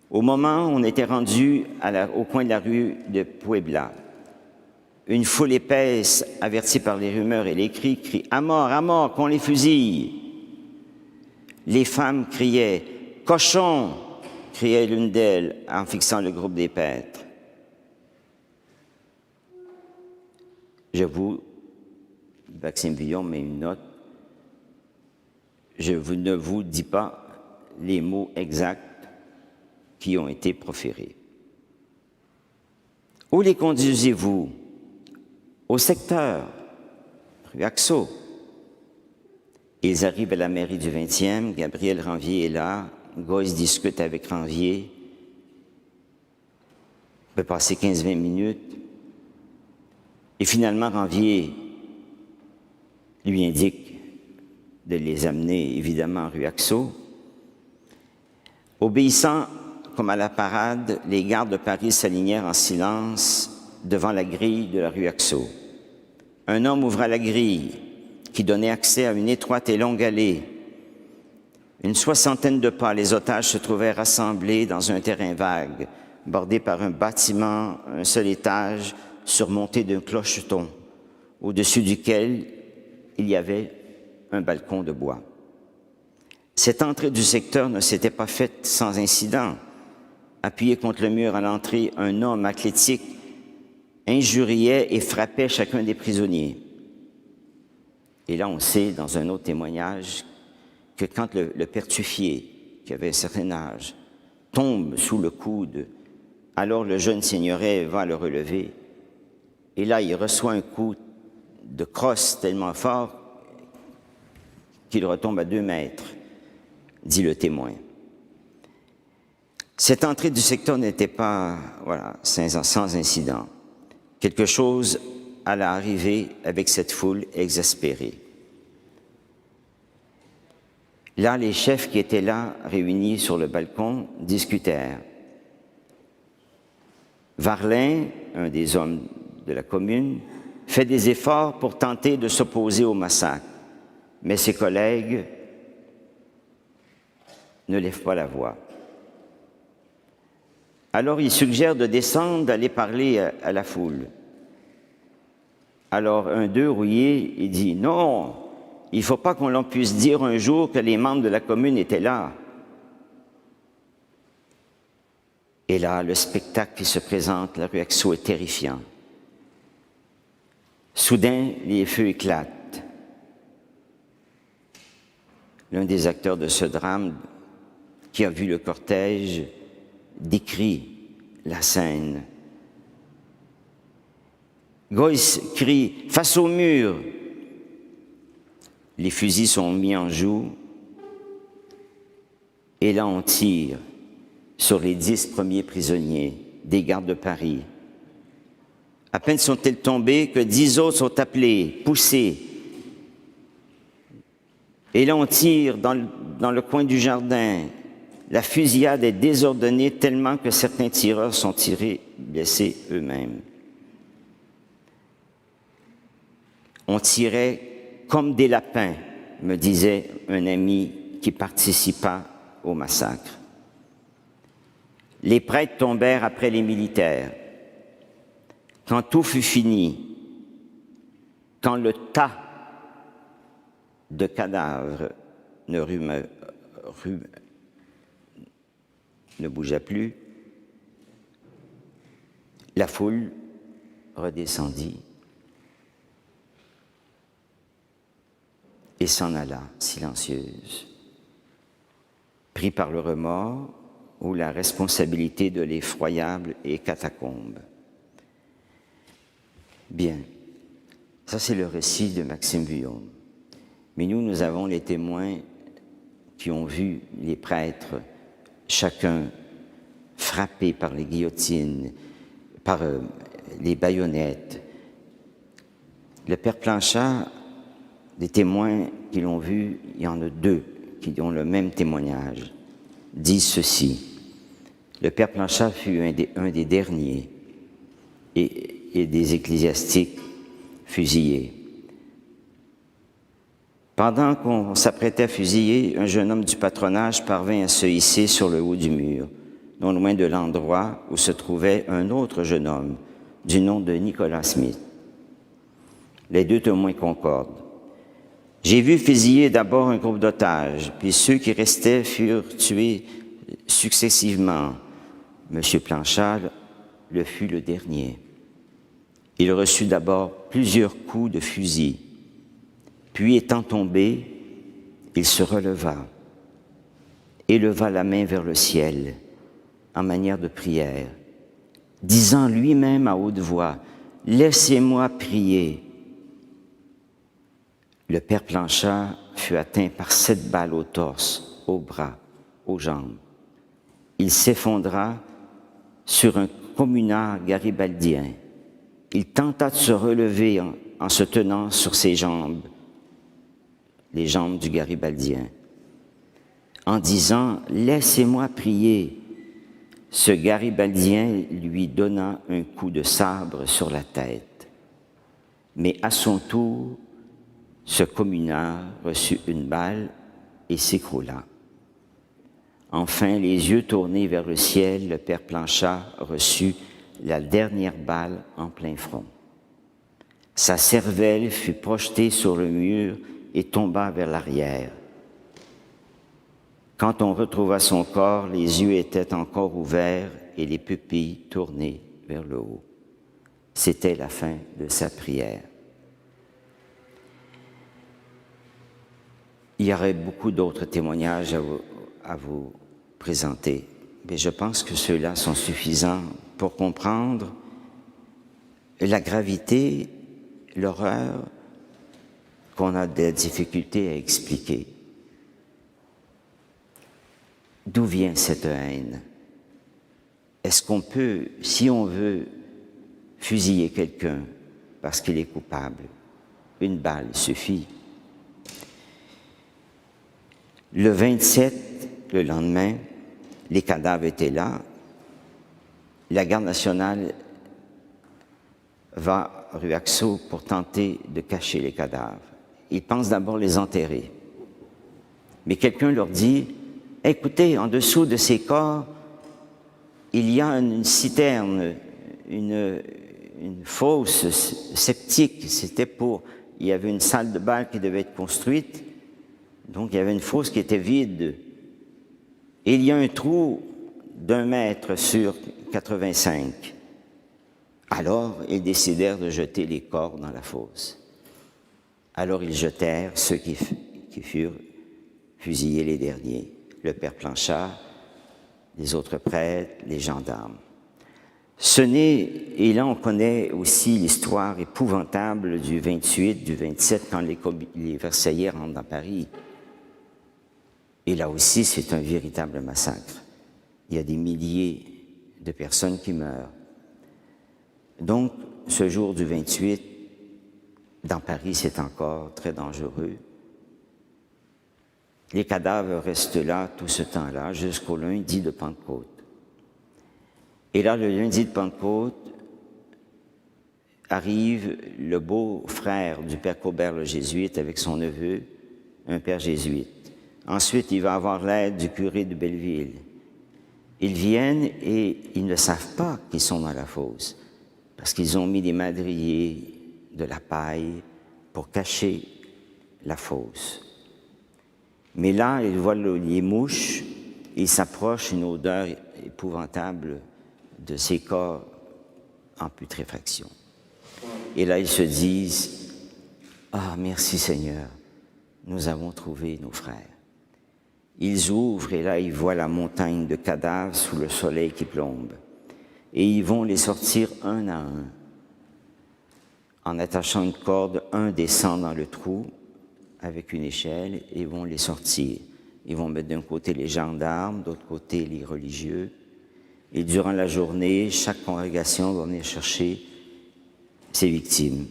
Au moment où on était rendu au coin de la rue de Puebla, une foule épaisse, avertie par les rumeurs et les cris, crie « À mort, qu'on les fusille !» Les femmes criaient « Cochon !» criait l'une d'elles en fixant le groupe des prêtres. J'avoue, Maxime Guillaume met une note. Je ne vous dis pas les mots exacts qui ont été proférés. Où les conduisez-vous? Au secteur, rue Axo, ils arrivent à la mairie du 20e, Gabriel Ranvier est là, Goyce discute avec Ranvier, il peut passer 15-20 minutes, et finalement Ranvier lui indique de les amener évidemment rue Axo. Obéissant comme à la parade, les gardes de Paris s'alignèrent en silence devant la grille de la rue Axo. Un homme ouvra la grille qui donnait accès à une étroite et longue allée. Une 60aine de pas, les otages se trouvaient rassemblés dans un terrain vague, bordé par un bâtiment, un seul étage, surmonté d'un clocheton, au-dessus duquel il y avait un balcon de bois. Cette entrée du secteur ne s'était pas faite sans incident. Appuyé contre le mur à l'entrée, un homme athlétique injuriait et frappait chacun des prisonniers. Et là, on sait, dans un autre témoignage, que quand le pertufié, qui avait un certain âge, tombe sous le coude, alors le jeune seigneuret va le relever. Et là, il reçoit un coup de crosse tellement fort qu'il retombe à 2 mètres, dit le témoin. Cette entrée du secteur n'était pas, sans incident. Quelque chose allait arriver avec cette foule exaspérée. Là, les chefs qui étaient là, réunis sur le balcon, discutèrent. Varlin, un des hommes de la commune, fait des efforts pour tenter de s'opposer au massacre, mais ses collègues ne lèvent pas la voix. Alors il suggère de descendre, d'aller parler à la foule. Alors un d'eux, Rouillé, il dit « Non, il ne faut pas qu'on l'on puisse dire un jour que les membres de la commune étaient là. » Et là, le spectacle qui se présente, la rue Axo, est terrifiant. Soudain, les feux éclatent. L'un des acteurs de ce drame, qui a vu le cortège, décrit la scène. Goyce crie « Face au mur !» Les fusils sont mis en joue et là on tire sur les 10 premiers prisonniers des gardes de Paris. À peine sont-ils tombés que 10 autres sont appelés, poussés. Et là on tire dans le coin du jardin. La fusillade est désordonnée tellement que certains tireurs sont tirés, blessés eux-mêmes. On tirait comme des lapins, me disait un ami qui participa au massacre. Les prêtres tombèrent après les militaires. Quand tout fut fini, quand le tas de cadavres ne bougea plus, la foule redescendit et s'en alla, silencieuse, pris par le remords ou la responsabilité de l'effroyable et catacombe. Bien, ça c'est le récit de Maxime Vuillaume. Mais nous avons les témoins qui ont vu les prêtres, chacun frappé par les guillotines, par les baïonnettes. Le père Planchat, des témoins qui l'ont vu, il y en a 2 qui ont le même témoignage, disent ceci. Le père Planchat fut un des derniers et des ecclésiastiques fusillés. Pendant qu'on s'apprêtait à fusiller, un jeune homme du patronage parvint à se hisser sur le haut du mur, non loin de l'endroit où se trouvait un autre jeune homme du nom de Nicolas Smith. Les 2 témoins concordent. J'ai vu fusiller d'abord un groupe d'otages, puis ceux qui restaient furent tués successivement. Monsieur Planchat le fut le dernier. Il reçut d'abord plusieurs coups de fusil. Puis, étant tombé, il se releva, éleva la main vers le ciel, en manière de prière, disant lui-même à haute voix, « laissez-moi prier. Le père Planchat fut atteint par 7 balles au torse, au bras, aux jambes. Il s'effondra sur un communard garibaldien. Il tenta de se relever en se tenant sur ses jambes, les jambes du garibaldien, en disant « Laissez-moi prier ». Ce garibaldien lui donna un coup de sabre sur la tête. Mais à son tour, ce communard reçut une balle et s'écroula. Enfin, les yeux tournés vers le ciel, le père Planchat reçut la dernière balle en plein front. Sa cervelle fut projetée sur le mur et tomba vers l'arrière. Quand on retrouva son corps, les yeux étaient encore ouverts et les pupilles tournées vers le haut. C'était la fin de sa prière. Il y aurait beaucoup d'autres témoignages à vous présenter, mais je pense que ceux-là sont suffisants pour comprendre la gravité, l'horreur qu'on a des difficultés à expliquer. D'où vient cette haine? Est-ce qu'on peut, si on veut, fusiller quelqu'un parce qu'il est coupable? Une balle suffit. Le 27, le lendemain, les cadavres étaient là. La garde nationale va à Ruaxau pour tenter de cacher les cadavres. Ils pensent d'abord les enterrer. Mais quelqu'un leur dit « Écoutez, en dessous de ces corps, il y a une citerne, une fosse septique. » C'était pour... Il y avait une salle de bal qui devait être construite. Donc, il y avait une fosse qui était vide. Et il y a un trou d'1 mètre sur 85. Alors, ils décidèrent de jeter les corps dans la fosse. Alors, ils jetèrent ceux qui furent fusillés les derniers. Le père Planchat, les autres prêtres, les gendarmes. Et là on connaît aussi l'histoire épouvantable du 28, du 27, quand les Versaillais rentrent dans Paris. Et là aussi, c'est un véritable massacre. Il y a des milliers de personnes qui meurent. Donc, ce jour du 28, dans Paris, c'est encore très dangereux. Les cadavres restent là tout ce temps-là, jusqu'au lundi de Pentecôte. Et là, le lundi de Pentecôte, arrive le beau-frère du père Cobert le jésuite avec son neveu, un père jésuite. Ensuite, il va avoir l'aide du curé de Belleville. Ils viennent et ils ne savent pas qu'ils sont dans la fosse, parce qu'ils ont mis des madriers, de la paille, pour cacher la fosse. Mais là, ils voient les mouches, et ils s'approchent, une odeur épouvantable de ces corps en putréfaction. Et là, ils se disent « Ah, merci Seigneur, nous avons trouvé nos frères. » Ils ouvrent et là, ils voient la montagne de cadavres sous le soleil qui plombe. Et ils vont les sortir un à un. En attachant une corde, un descend dans le trou avec une échelle et vont les sortir. Ils vont mettre d'un côté les gendarmes, de l'autre côté les religieux. Et durant la journée, chaque congrégation va venir chercher ses victimes.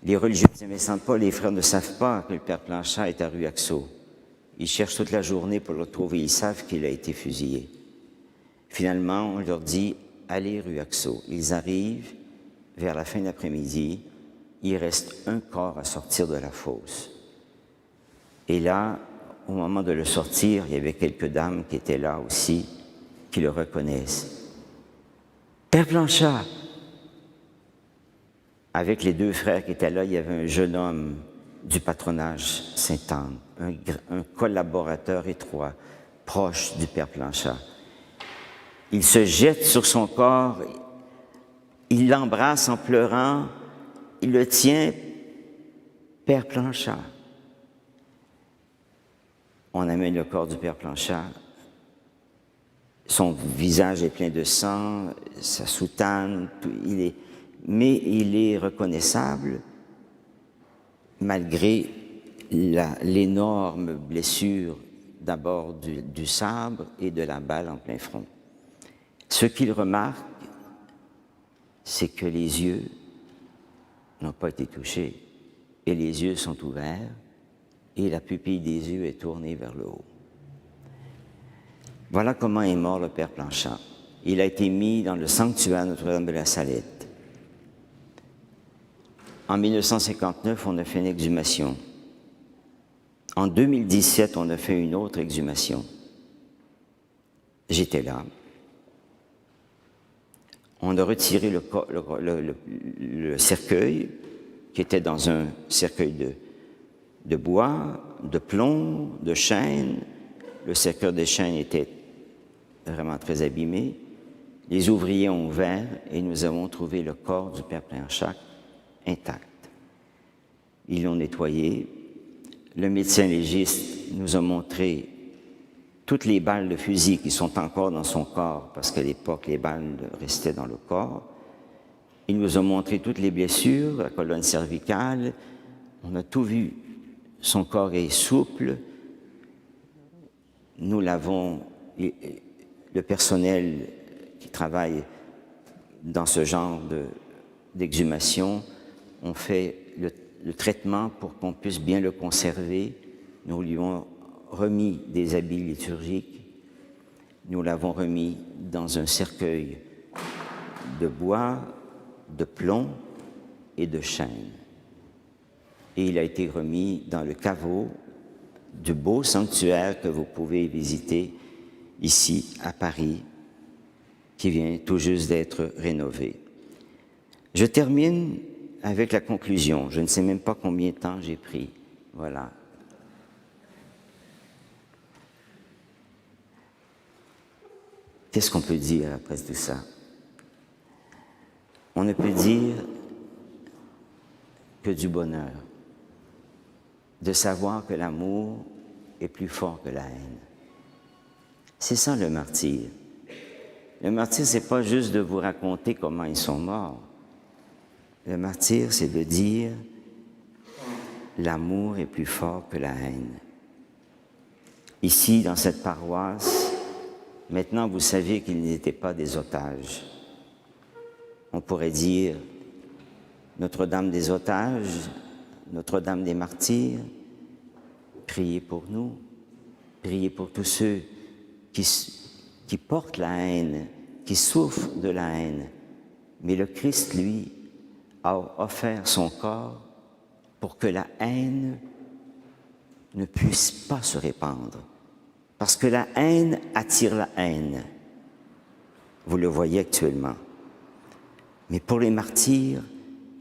Les religieux disaient, mais sans pas, les frères ne savent pas que le père Planchat est à Ruaxau. Ils cherchent toute la journée pour le retrouver, ils savent qu'il a été fusillé. Finalement, on leur dit, allez Ruaxau. Ils arrivent vers la fin de l'après-midi, il reste un corps à sortir de la fosse. Et là, au moment de le sortir, il y avait quelques dames qui étaient là aussi, qui le reconnaissent. Père Planchat! Avec les 2 frères qui étaient là, il y avait un jeune homme du patronage Sainte-Anne, un collaborateur étroit, proche du père Planchat. Il se jette sur son corps, il l'embrasse en pleurant, il le tient, père Planchat. On amène le corps du père Planchat son visage est plein de sang, sa soutane, mais il est reconnaissable malgré l'énorme blessure d'abord du sabre et de la balle en plein front. Ce qu'il remarque, c'est que les yeux n'ont pas été touchés et les yeux sont ouverts et la pupille des yeux est tournée vers le haut. Voilà comment est mort le Père Planchat. Il a été mis dans le sanctuaire Notre-Dame de la Salette. En 1959, on a fait une exhumation. En 2017, on a fait une autre exhumation. J'étais là. On a retiré le cercueil, qui était dans un cercueil de bois, de plomb, de chêne. Le cercueil de chêne était vraiment très abîmé. Les ouvriers ont ouvert et nous avons trouvé le corps du Père Planchat intact. Ils l'ont nettoyé. Le médecin légiste nous a montré toutes les balles de fusil qui sont encore dans son corps, parce qu'à l'époque, les balles restaient dans le corps. Il nous a montré toutes les blessures, la colonne cervicale. On a tout vu. Son corps est souple. Nous l'avons, le personnel qui travaille dans ce genre d'exhumation, on fait le traitement pour qu'on puisse bien le conserver. Nous lui avons remis des habits liturgiques. Nous l'avons remis dans un cercueil de bois, de plomb et de chêne. Et il a été remis dans le caveau du beau sanctuaire que vous pouvez visiter ici à Paris, qui vient tout juste d'être rénové. Je termine avec la conclusion. Je ne sais même pas combien de temps j'ai pris. Voilà. Qu'est-ce qu'on peut dire après tout ça? On ne peut dire que du bonheur, de savoir que l'amour est plus fort que la haine. C'est ça le martyre. Le martyre, c'est pas juste de vous raconter comment ils sont morts. Le martyre, c'est de dire l'amour est plus fort que la haine. Ici, dans cette paroisse, maintenant vous savez qu'ils n'étaient pas des otages. On pourrait dire Notre-Dame des otages, Notre-Dame des martyrs, priez pour nous, priez pour tous ceux qui portent la haine, qui souffrent de la haine. Mais le Christ, lui, a offert son corps pour que la haine ne puisse pas se répandre. Parce que la haine attire la haine. Vous le voyez actuellement. Mais pour les martyrs,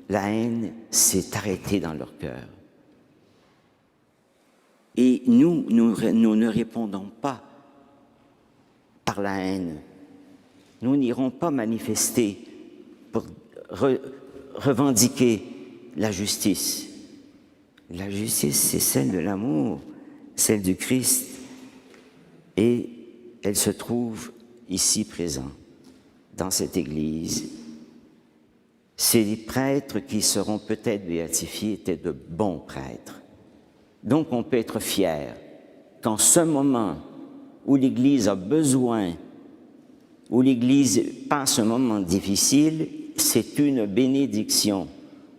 la haine s'est arrêtée dans leur cœur. Et nous ne répondons pas par la haine. Nous n'irons pas manifester pour revendiquer la justice. La justice, c'est celle de l'amour, celle du Christ. Et elle se trouve ici présente, dans cette Église. Ces prêtres qui seront peut-être béatifiés étaient de bons prêtres. Donc on peut être fier qu'en ce moment où l'Église a besoin, où l'Église passe un moment difficile, c'est une bénédiction.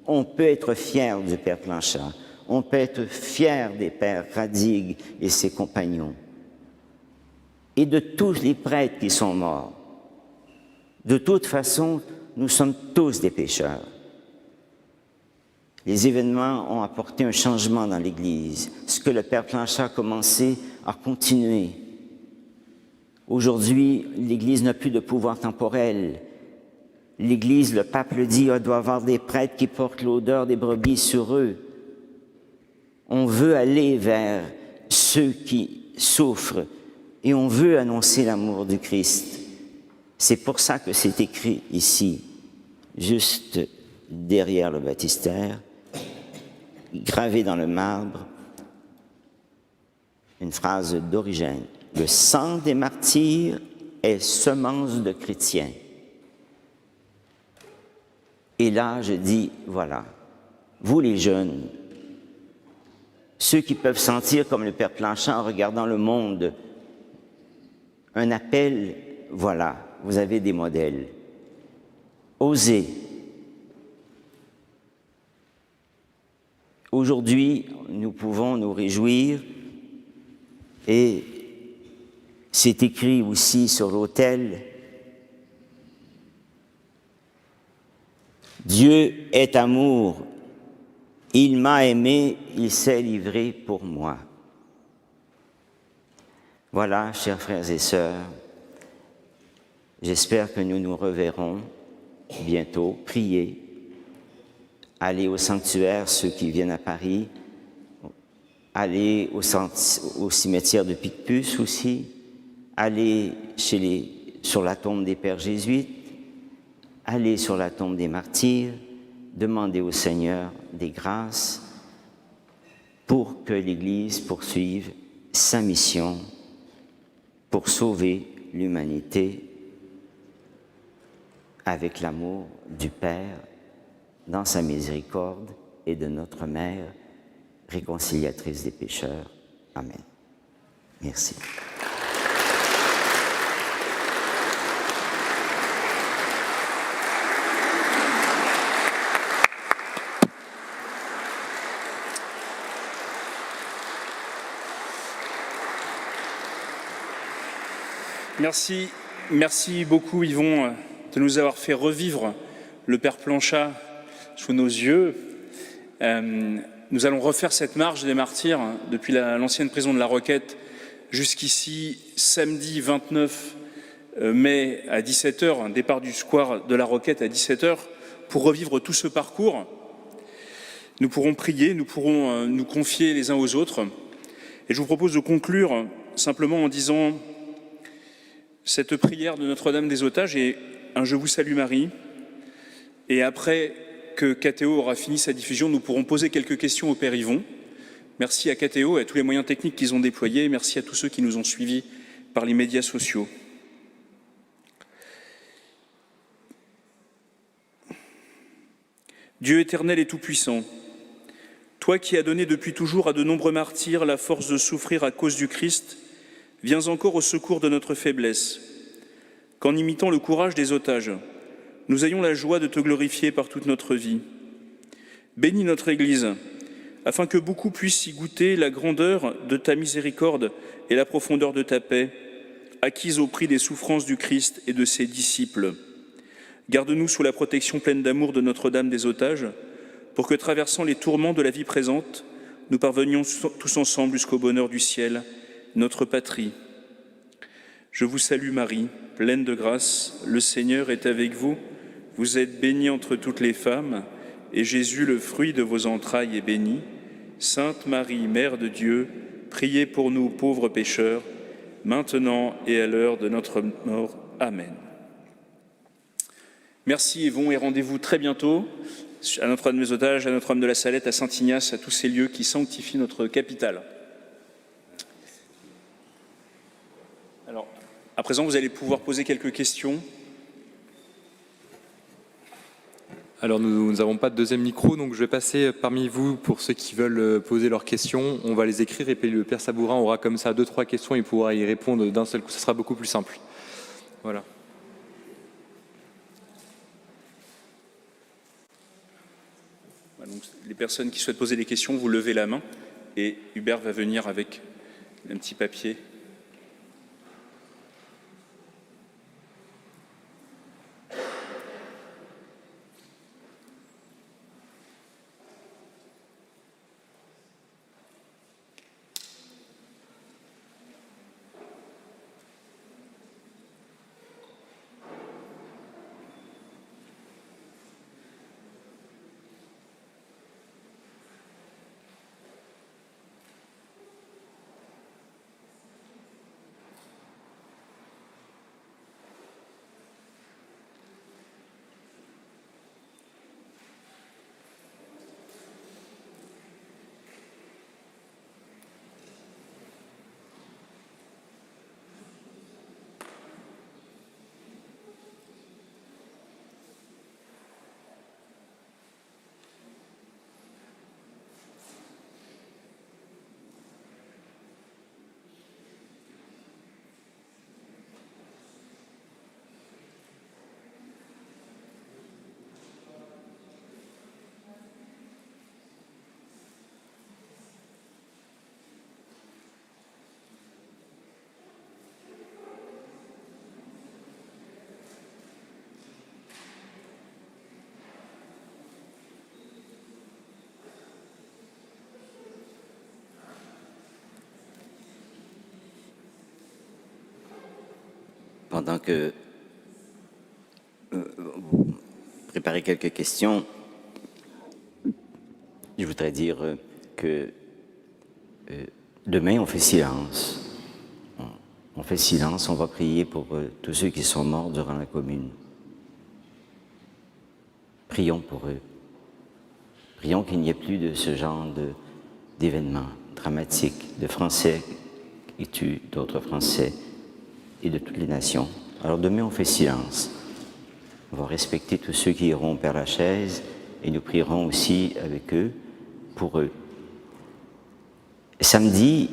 On peut être fier du Père Planchat, on peut être fier des Pères Radigue et ses compagnons, et de tous les prêtres qui sont morts. De toute façon, nous sommes tous des pécheurs. Les événements ont apporté un changement dans l'Église. Ce que le Père Planchat a commencé a continué. Aujourd'hui, l'Église n'a plus de pouvoir temporel. L'Église, le pape le dit, doit avoir des prêtres qui portent l'odeur des brebis sur eux. On veut aller vers ceux qui souffrent et on veut annoncer l'amour du Christ. C'est pour ça que c'est écrit ici, juste derrière le baptistère, gravé dans le marbre, une phrase d'Origène. Le sang des martyrs est semence de chrétiens. Et là, je dis, voilà, vous les jeunes, ceux qui peuvent sentir comme le Père Planchant en regardant le monde, un appel, voilà, vous avez des modèles. Osez. Aujourd'hui, nous pouvons nous réjouir et c'est écrit aussi sur l'autel, Dieu est amour, il m'a aimé, il s'est livré pour moi. Voilà, chers frères et sœurs, j'espère que nous nous reverrons bientôt. Priez, allez au sanctuaire, ceux qui viennent à Paris, allez au cimetière de Picpus aussi, allez sur la tombe des pères jésuites, allez sur la tombe des martyrs, demandez au Seigneur des grâces pour que l'Église poursuive sa mission pour sauver l'humanité avec l'amour du Père dans sa miséricorde et de notre Mère, réconciliatrice des pécheurs. Amen. Merci. Merci beaucoup Yvon de nous avoir fait revivre le Père Planchat sous nos yeux. Nous allons refaire cette marche des martyrs depuis l'ancienne prison de la Roquette jusqu'ici, samedi 29 mai à 17h, départ du square de la Roquette à 17h, pour revivre tout ce parcours. Nous pourrons prier, nous pourrons nous confier les uns aux autres. Et je vous propose de conclure simplement en disant cette prière de Notre-Dame des Otages est un « Je vous salue Marie ». Et après que KTO aura fini sa diffusion, nous pourrons poser quelques questions au Père Yvon. Merci à KTO et à tous les moyens techniques qu'ils ont déployés. Merci à tous ceux qui nous ont suivis par les médias sociaux. Dieu éternel et tout-puissant, toi qui as donné depuis toujours à de nombreux martyrs la force de souffrir à cause du Christ, viens encore au secours de notre faiblesse, qu'en imitant le courage des otages, nous ayons la joie de te glorifier par toute notre vie. Bénis notre Église, afin que beaucoup puissent y goûter la grandeur de ta miséricorde et la profondeur de ta paix, acquise au prix des souffrances du Christ et de ses disciples. Garde-nous sous la protection pleine d'amour de Notre-Dame des Otages, pour que, traversant les tourments de la vie présente, nous parvenions tous ensemble jusqu'au bonheur du ciel, notre patrie. Je vous salue Marie, pleine de grâce, le Seigneur est avec vous. Vous êtes bénie entre toutes les femmes, et Jésus, le fruit de vos entrailles, est béni. Sainte Marie, Mère de Dieu, priez pour nous pauvres pécheurs, maintenant et à l'heure de notre mort. Amen. Merci Yvon et rendez-vous très bientôt à Notre-Dame des Otages, à Notre-Dame de la Salette, à Saint-Ignace, à tous ces lieux qui sanctifient notre capitale. Alors, à présent, vous allez pouvoir poser quelques questions. Alors, nous n'avons pas de deuxième micro, donc je vais passer parmi vous pour ceux qui veulent poser leurs questions. On va les écrire et puis le Père Sabourin aura comme ça 2-3 questions et il pourra y répondre d'un seul coup. Ce sera beaucoup plus simple. Voilà. Donc, les personnes qui souhaitent poser des questions, vous levez la main et Hubert va venir avec un petit papier. pendant que vous préparez quelques questions, je voudrais dire que demain, on fait silence. On fait silence, on va prier pour tous ceux qui sont morts durant la commune. Prions pour eux. Prions qu'il n'y ait plus de ce genre d'événements dramatiques, de Français qui tuent d'autres Français et de toutes les nations. Alors demain, on fait silence. On va respecter tous ceux qui iront au Père-Lachaise et nous prierons aussi avec eux, pour eux. Samedi,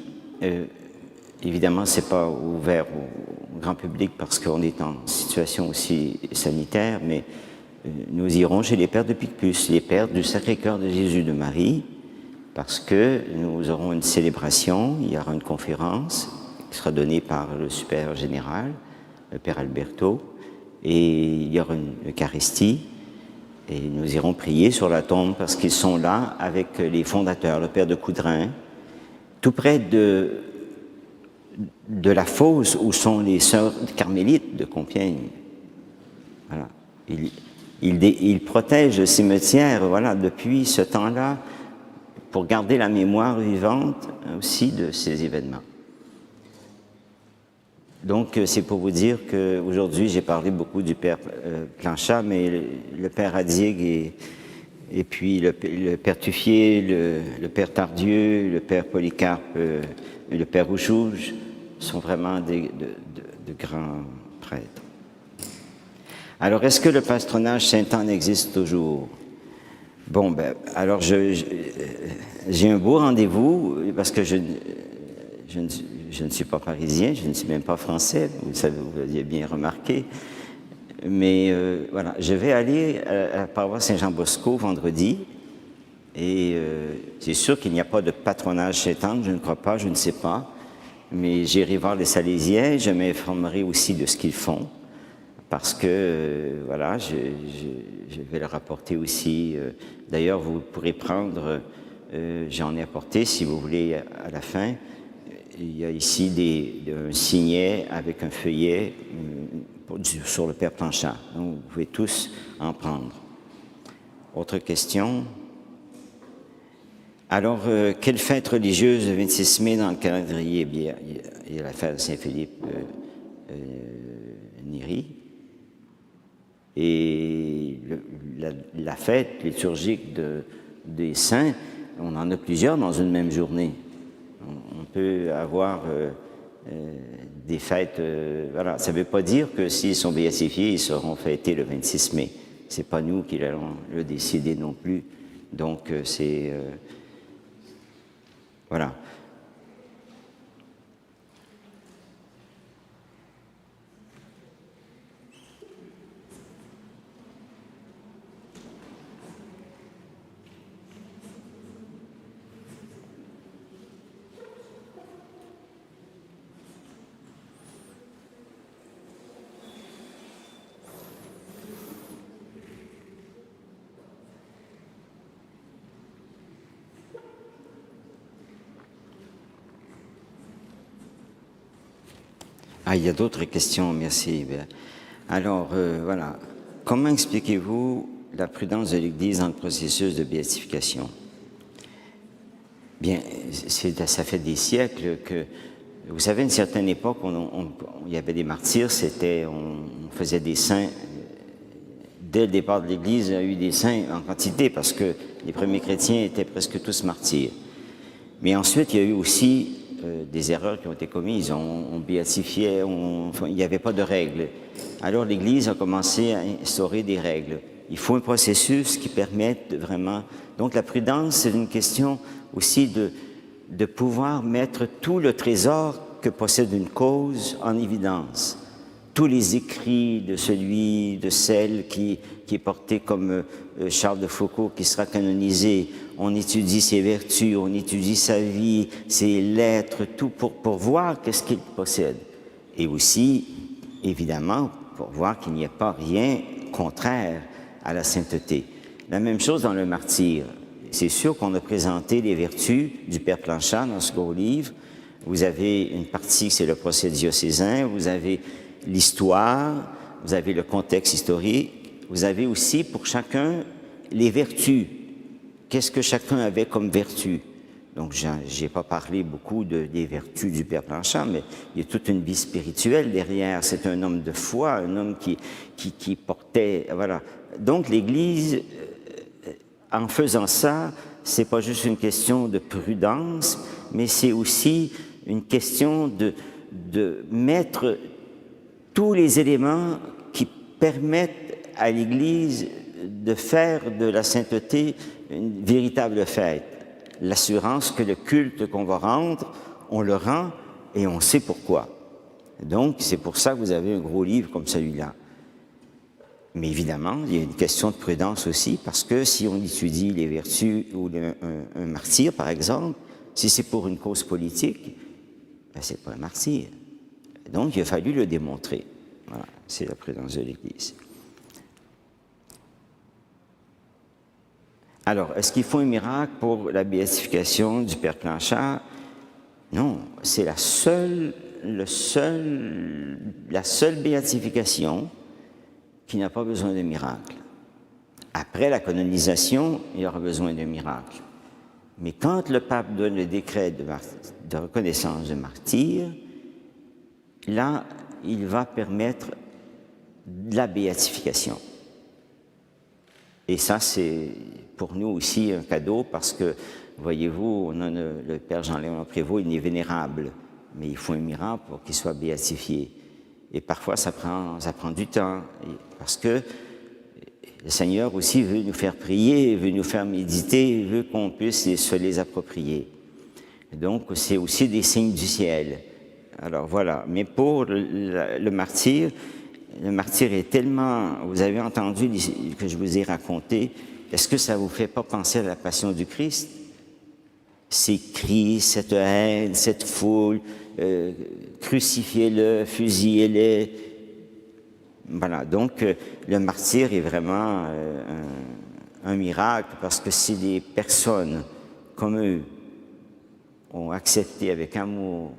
évidemment, ce n'est pas ouvert au grand public parce qu'on est en situation aussi sanitaire, mais nous irons chez les Pères de Picpus, les Pères du Sacré-Cœur de Jésus de Marie, parce que nous aurons une célébration, il y aura une conférence qui sera donnée par le supérieur général, le Père Alberto, et il y aura une Eucharistie, et nous irons prier sur la tombe parce qu'ils sont là avec les fondateurs, le Père de Coudrin, tout près de la fosse où sont les sœurs carmélites de Compiègne. Voilà. Il protège le cimetière, voilà, depuis ce temps-là, pour garder la mémoire vivante aussi de ces événements. Donc, c'est pour vous dire qu'aujourd'hui, j'ai parlé beaucoup du Père Planchat, mais le Père Adig et puis le Père Tuffier, le Père Tardieu, le Père Polycarpe et le Père Rouchouge sont vraiment de grands prêtres. Alors, est-ce que le patronage Sainte-Anne existe toujours? Bon, ben, alors j'ai un beau rendez-vous parce que je ne suis pas parisien, je ne suis même pas français, vous l'avez bien remarqué. Mais voilà, je vais aller à la paroisse Saint-Jean-Bosco vendredi. Et c'est sûr qu'il n'y a pas de patronage Sainte-Anne, je ne crois pas, je ne sais pas. Mais j'irai voir les Salésiens, je m'informerai aussi de ce qu'ils font. Parce que, voilà, je vais leur apporter aussi. D'ailleurs, vous pourrez prendre, j'en ai apporté, si vous voulez, à la fin. Il y a ici un signet avec un feuillet sur le Père Planchat. Donc, vous pouvez tous en prendre. Autre question? Alors, quelle fête religieuse le 26 mai dans le calendrier? Bien, il y a la fête de Saint-Philippe Néri. Et la fête liturgique des saints, on en a plusieurs dans une même journée. On peut avoir des fêtes, voilà. Ça ne veut pas dire que s'ils sont béatifiés, ils seront fêtés le 26 mai. Ce n'est pas nous qui allons le décider non plus. Donc, c'est... voilà. Ah, il y a d'autres questions, merci. Alors, voilà. Comment expliquez-vous la prudence de l'Église dans le processus de béatification? Bien, ça fait des siècles que... Vous savez, à une certaine époque, il y avait des martyrs, on faisait des saints. Dès le départ de l'Église, il y a eu des saints en quantité, parce que les premiers chrétiens étaient presque tous martyrs. Mais ensuite, il y a eu aussi... des erreurs qui ont été commises, on béatifiait, il n'y avait pas de règles. Alors l'Église a commencé à instaurer des règles. Il faut un processus qui permette vraiment... Donc la prudence, c'est une question aussi de pouvoir mettre tout le trésor que possède une cause en évidence. Tous les écrits de celle qui est porté comme Charles de Foucault, qui sera canonisé. On étudie ses vertus, on étudie sa vie, ses lettres, tout pour voir qu'est-ce qu'il possède. Et aussi, évidemment, pour voir qu'il n'y a pas rien contraire à la sainteté. La même chose dans le martyre. C'est sûr qu'on a présenté les vertus du Père Planchat dans ce gros livre. Vous avez une partie, c'est le procès diocésain. Vous avez l'histoire, vous avez le contexte historique, vous avez aussi pour chacun les vertus. Qu'est-ce que chacun avait comme vertu? Donc, je n'ai pas parlé beaucoup des vertus du Père Planchat, mais il y a toute une vie spirituelle derrière. C'est un homme de foi, un homme qui portait... Voilà. Donc, l'Église, en faisant ça, c'est pas juste une question de prudence, mais c'est aussi une question de mettre tous les éléments qui permettent à l'Église de faire de la sainteté une véritable fête. L'assurance que le culte qu'on va rendre, on le rend et on sait pourquoi. Donc, c'est pour ça que vous avez un gros livre comme celui-là. Mais évidemment, il y a une question de prudence aussi, parce que si on étudie les vertus ou un martyr, par exemple, si c'est pour une cause politique, ben, c'est pas un martyr. Donc, il a fallu le démontrer. Voilà, c'est la prudence de l'Église. Alors, est-ce qu'il faut un miracle pour la béatification du Père Planchat? Non, c'est la seule béatification qui n'a pas besoin de miracle. Après la canonisation, il y aura besoin d'un miracle. Mais quand le pape donne le décret de reconnaissance de martyr, là, il va permettre de la béatification. Et ça, c'est pour nous aussi un cadeau parce que, voyez-vous, on a le Père Jean-Léon Prévost, il est vénérable, mais il faut un miracle pour qu'il soit béatifié. Et parfois, ça prend du temps, parce que le Seigneur aussi veut nous faire prier, veut nous faire méditer, veut qu'on puisse se les approprier. Donc, c'est aussi des signes du ciel. Alors voilà, mais pour le martyr est tellement... Vous avez entendu que je vous ai raconté, est-ce que ça vous fait pas penser à la passion du Christ? Ces cris, cette haine, cette foule, crucifiez-le, fusillez-le. Voilà, donc le martyr est vraiment un miracle parce que si des personnes comme eux ont accepté avec amour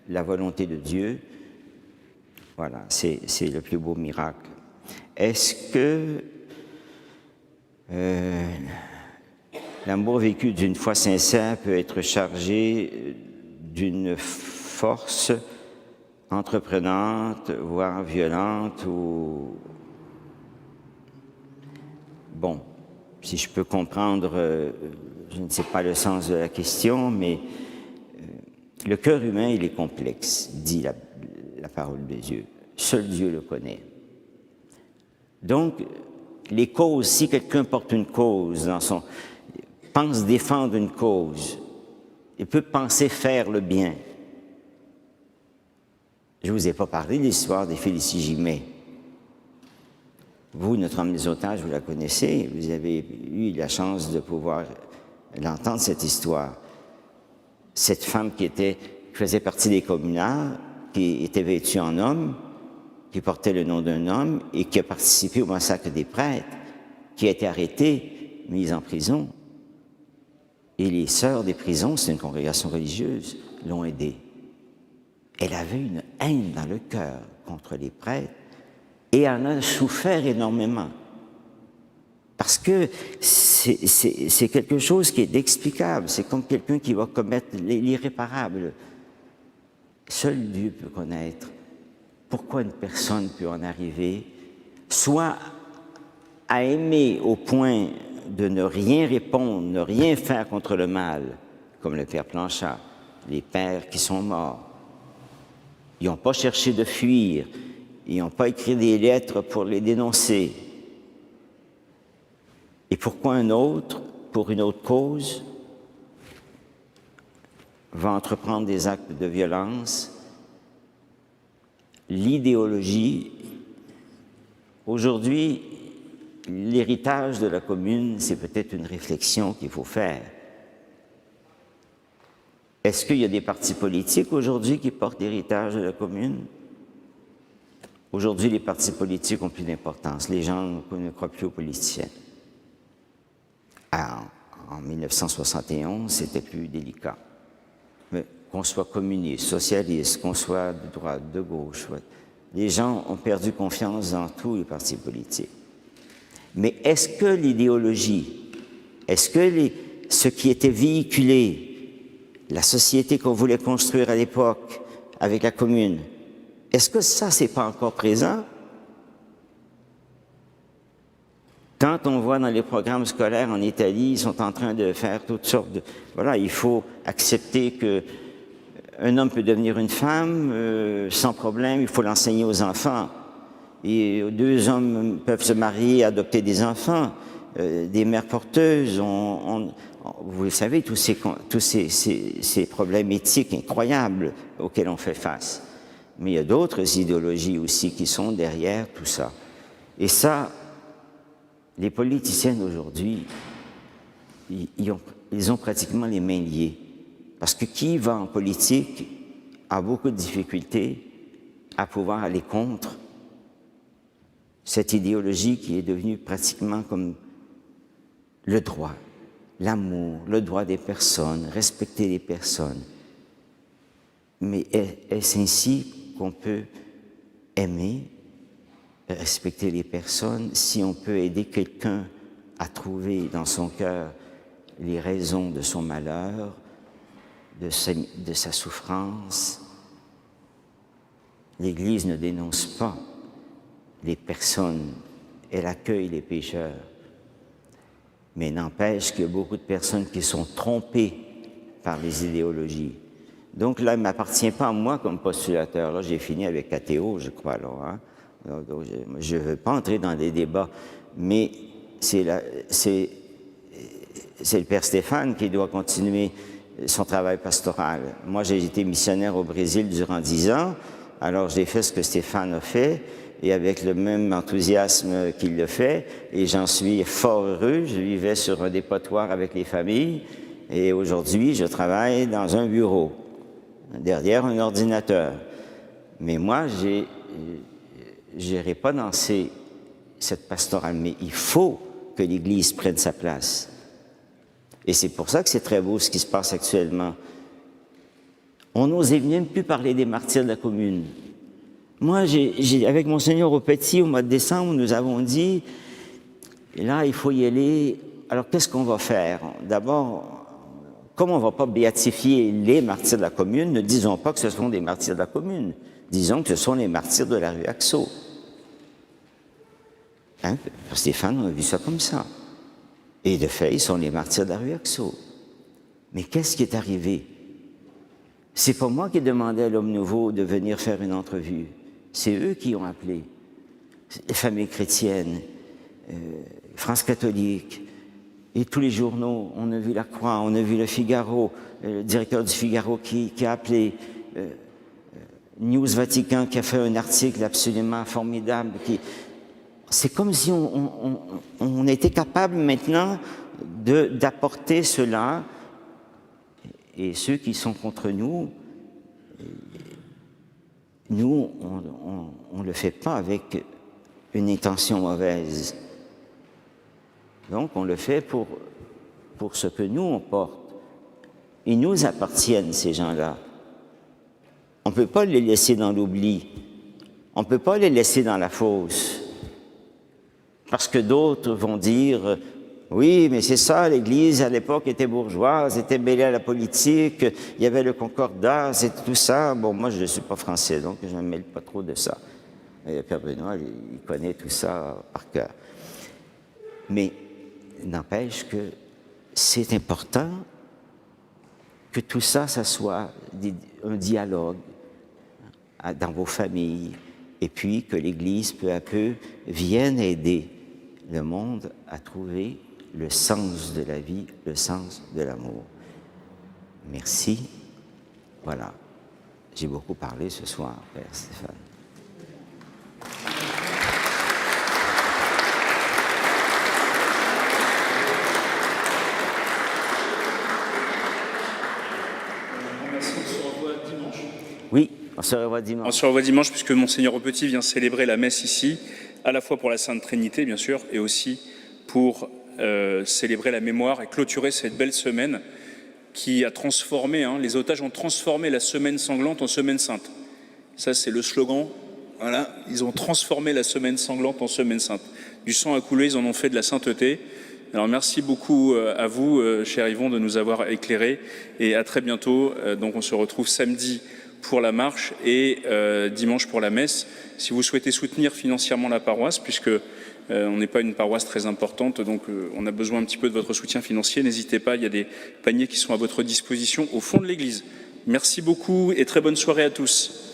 la volonté de Dieu, voilà, c'est le plus beau miracle. Est-ce que l'amour vécu d'une foi sincère peut être chargé d'une force entreprenante, voire violente ou... Bon, si je peux comprendre, je ne sais pas le sens de la question, mais le cœur humain, il est complexe, dit la parole de Dieu. Seul Dieu le connaît. Donc, les causes, si quelqu'un porte une cause pense défendre une cause, il peut penser faire le bien. Je ne vous ai pas parlé de l'histoire des Félicie Gimet. Vous, notre homme des otages, vous la connaissez, vous avez eu la chance de pouvoir l'entendre, cette histoire. Cette femme qui faisait partie des communards, qui était vêtue en homme, qui portait le nom d'un homme et qui a participé au massacre des prêtres, qui a été arrêtée, mise en prison. Et les sœurs des prisons, c'est une congrégation religieuse, l'ont aidée. Elle avait une haine dans le cœur contre les prêtres et en a souffert énormément. Parce que c'est quelque chose qui est inexplicable. C'est comme quelqu'un qui va commettre l'irréparable. Seul Dieu peut connaître pourquoi une personne peut en arriver, soit à aimer au point de ne rien répondre, ne rien faire contre le mal, comme le Père Planchat, les pères qui sont morts. Ils n'ont pas cherché de fuir, ils n'ont pas écrit des lettres pour les dénoncer. Et pourquoi un autre, pour une autre cause, va entreprendre des actes de violence? L'idéologie, aujourd'hui, l'héritage de la commune, c'est peut-être une réflexion qu'il faut faire. Est-ce qu'il y a des partis politiques aujourd'hui qui portent l'héritage de la commune? Aujourd'hui, les partis politiques ont plus d'importance. Les gens ne croient plus aux politiciens. En 1971, c'était plus délicat. Mais qu'on soit communiste, socialiste, qu'on soit de droite, de gauche. Ouais. Les gens ont perdu confiance dans tous les partis politiques. Mais est-ce que l'idéologie, est-ce que ce qui était véhiculé, la société qu'on voulait construire à l'époque avec la commune, est-ce que ça, c'est pas encore présent? Quand on voit dans les programmes scolaires en Italie, ils sont en train de faire toutes sortes de... Voilà, il faut accepter qu'un homme peut devenir une femme sans problème, il faut l'enseigner aux enfants. Et 2 hommes peuvent se marier, adopter des enfants, des mères porteuses. Vous le savez, tous ces problèmes éthiques incroyables auxquels on fait face. Mais il y a d'autres idéologies aussi qui sont derrière tout ça. Et ça, les politiciens d'aujourd'hui, ils ont pratiquement les mains liées. Parce que qui va en politique a beaucoup de difficultés à pouvoir aller contre cette idéologie qui est devenue pratiquement comme le droit, l'amour, le droit des personnes, respecter les personnes. Mais est-ce ainsi qu'on peut aimer, respecter les personnes, si on peut aider quelqu'un à trouver dans son cœur les raisons de son malheur, de sa souffrance? L'Église ne dénonce pas les personnes, elle accueille les pécheurs. Mais n'empêche qu'il y a beaucoup de personnes qui sont trompées par les idéologies. Donc là, il ne m'appartient pas à moi comme postulateur. Là, j'ai fini avec athéo, je crois. Là, hein? Donc, je ne veux pas entrer dans des débats, mais c'est le Père Stéphane qui doit continuer son travail pastoral. Moi, j'ai été missionnaire au Brésil durant 10 ans, alors j'ai fait ce que Stéphane a fait, et avec le même enthousiasme qu'il le fait, et j'en suis fort heureux. Je vivais sur un dépotoir avec les familles, et aujourd'hui, je travaille dans un bureau, derrière un ordinateur. Mais moi, je n'irai pas dans cette pastorale, mais il faut que l'Église prenne sa place. Et c'est pour ça que c'est très beau ce qui se passe actuellement. On n'osait même plus parler des martyrs de la commune. Moi, avec Monseigneur Aupetit, au mois de décembre, nous avons dit, là, il faut y aller. Alors, qu'est-ce qu'on va faire? D'abord, comme on ne va pas béatifier les martyrs de la commune, ne disons pas que ce sont des martyrs de la commune. Disons que ce sont les martyrs de la rue Axo. Hein? Stéphane, on a vu ça comme ça. Et de fait, ils sont les martyrs de la rue Axo. Mais qu'est-ce qui est arrivé? C'est pas moi qui demandais à l'Homme Nouveau de venir faire une entrevue. C'est eux qui ont appelé. Les familles chrétiennes, France catholique, et tous les journaux. On a vu La Croix, on a vu Le Figaro, le directeur du Figaro qui a appelé, News Vatican qui a fait un article absolument formidable. C'est comme si on était capable maintenant d'apporter cela. Et ceux qui sont contre nous, on ne le fait pas avec une intention mauvaise. Donc, on le fait pour ce que nous, on porte. Ils nous appartiennent, ces gens-là. On ne peut pas les laisser dans l'oubli. On ne peut pas les laisser dans la fosse. Parce que d'autres vont dire... Oui, mais c'est ça, l'Église, à l'époque, était bourgeoise, était mêlée à la politique, il y avait le concordat, c'est tout ça. Bon, moi, je ne suis pas français, donc je ne me mêle pas trop de ça. Et Père Benoît, il connaît tout ça par cœur. Mais n'empêche que c'est important que tout ça, ça soit un dialogue dans vos familles, et puis que l'Église, peu à peu, vienne aider le monde à trouver le sens de la vie, le sens de l'amour. Merci. Voilà. J'ai beaucoup parlé ce soir, Père Stéphane. Merci, on se revoit dimanche. Oui, on se revoit dimanche. On se revoit dimanche puisque Monseigneur Aupetit vient célébrer la messe ici, à la fois pour la Sainte Trinité, bien sûr, et aussi pour célébrer la mémoire et clôturer cette belle semaine qui a transformé, les otages ont transformé la semaine sanglante en semaine sainte. Ça, c'est le slogan. Voilà, ils ont transformé la semaine sanglante en semaine sainte. Du sang a coulé, ils en ont fait de la sainteté. Alors merci beaucoup à vous, cher Yvon, de nous avoir éclairés. Et à très bientôt. Donc on se retrouve samedi pour la marche et dimanche pour la messe. Si vous souhaitez soutenir financièrement la paroisse, puisque on n'est pas une paroisse très importante, donc on a besoin un petit peu de votre soutien financier, n'hésitez pas, il y a des paniers qui sont à votre disposition au fond de l'église. Merci beaucoup et très bonne soirée à tous.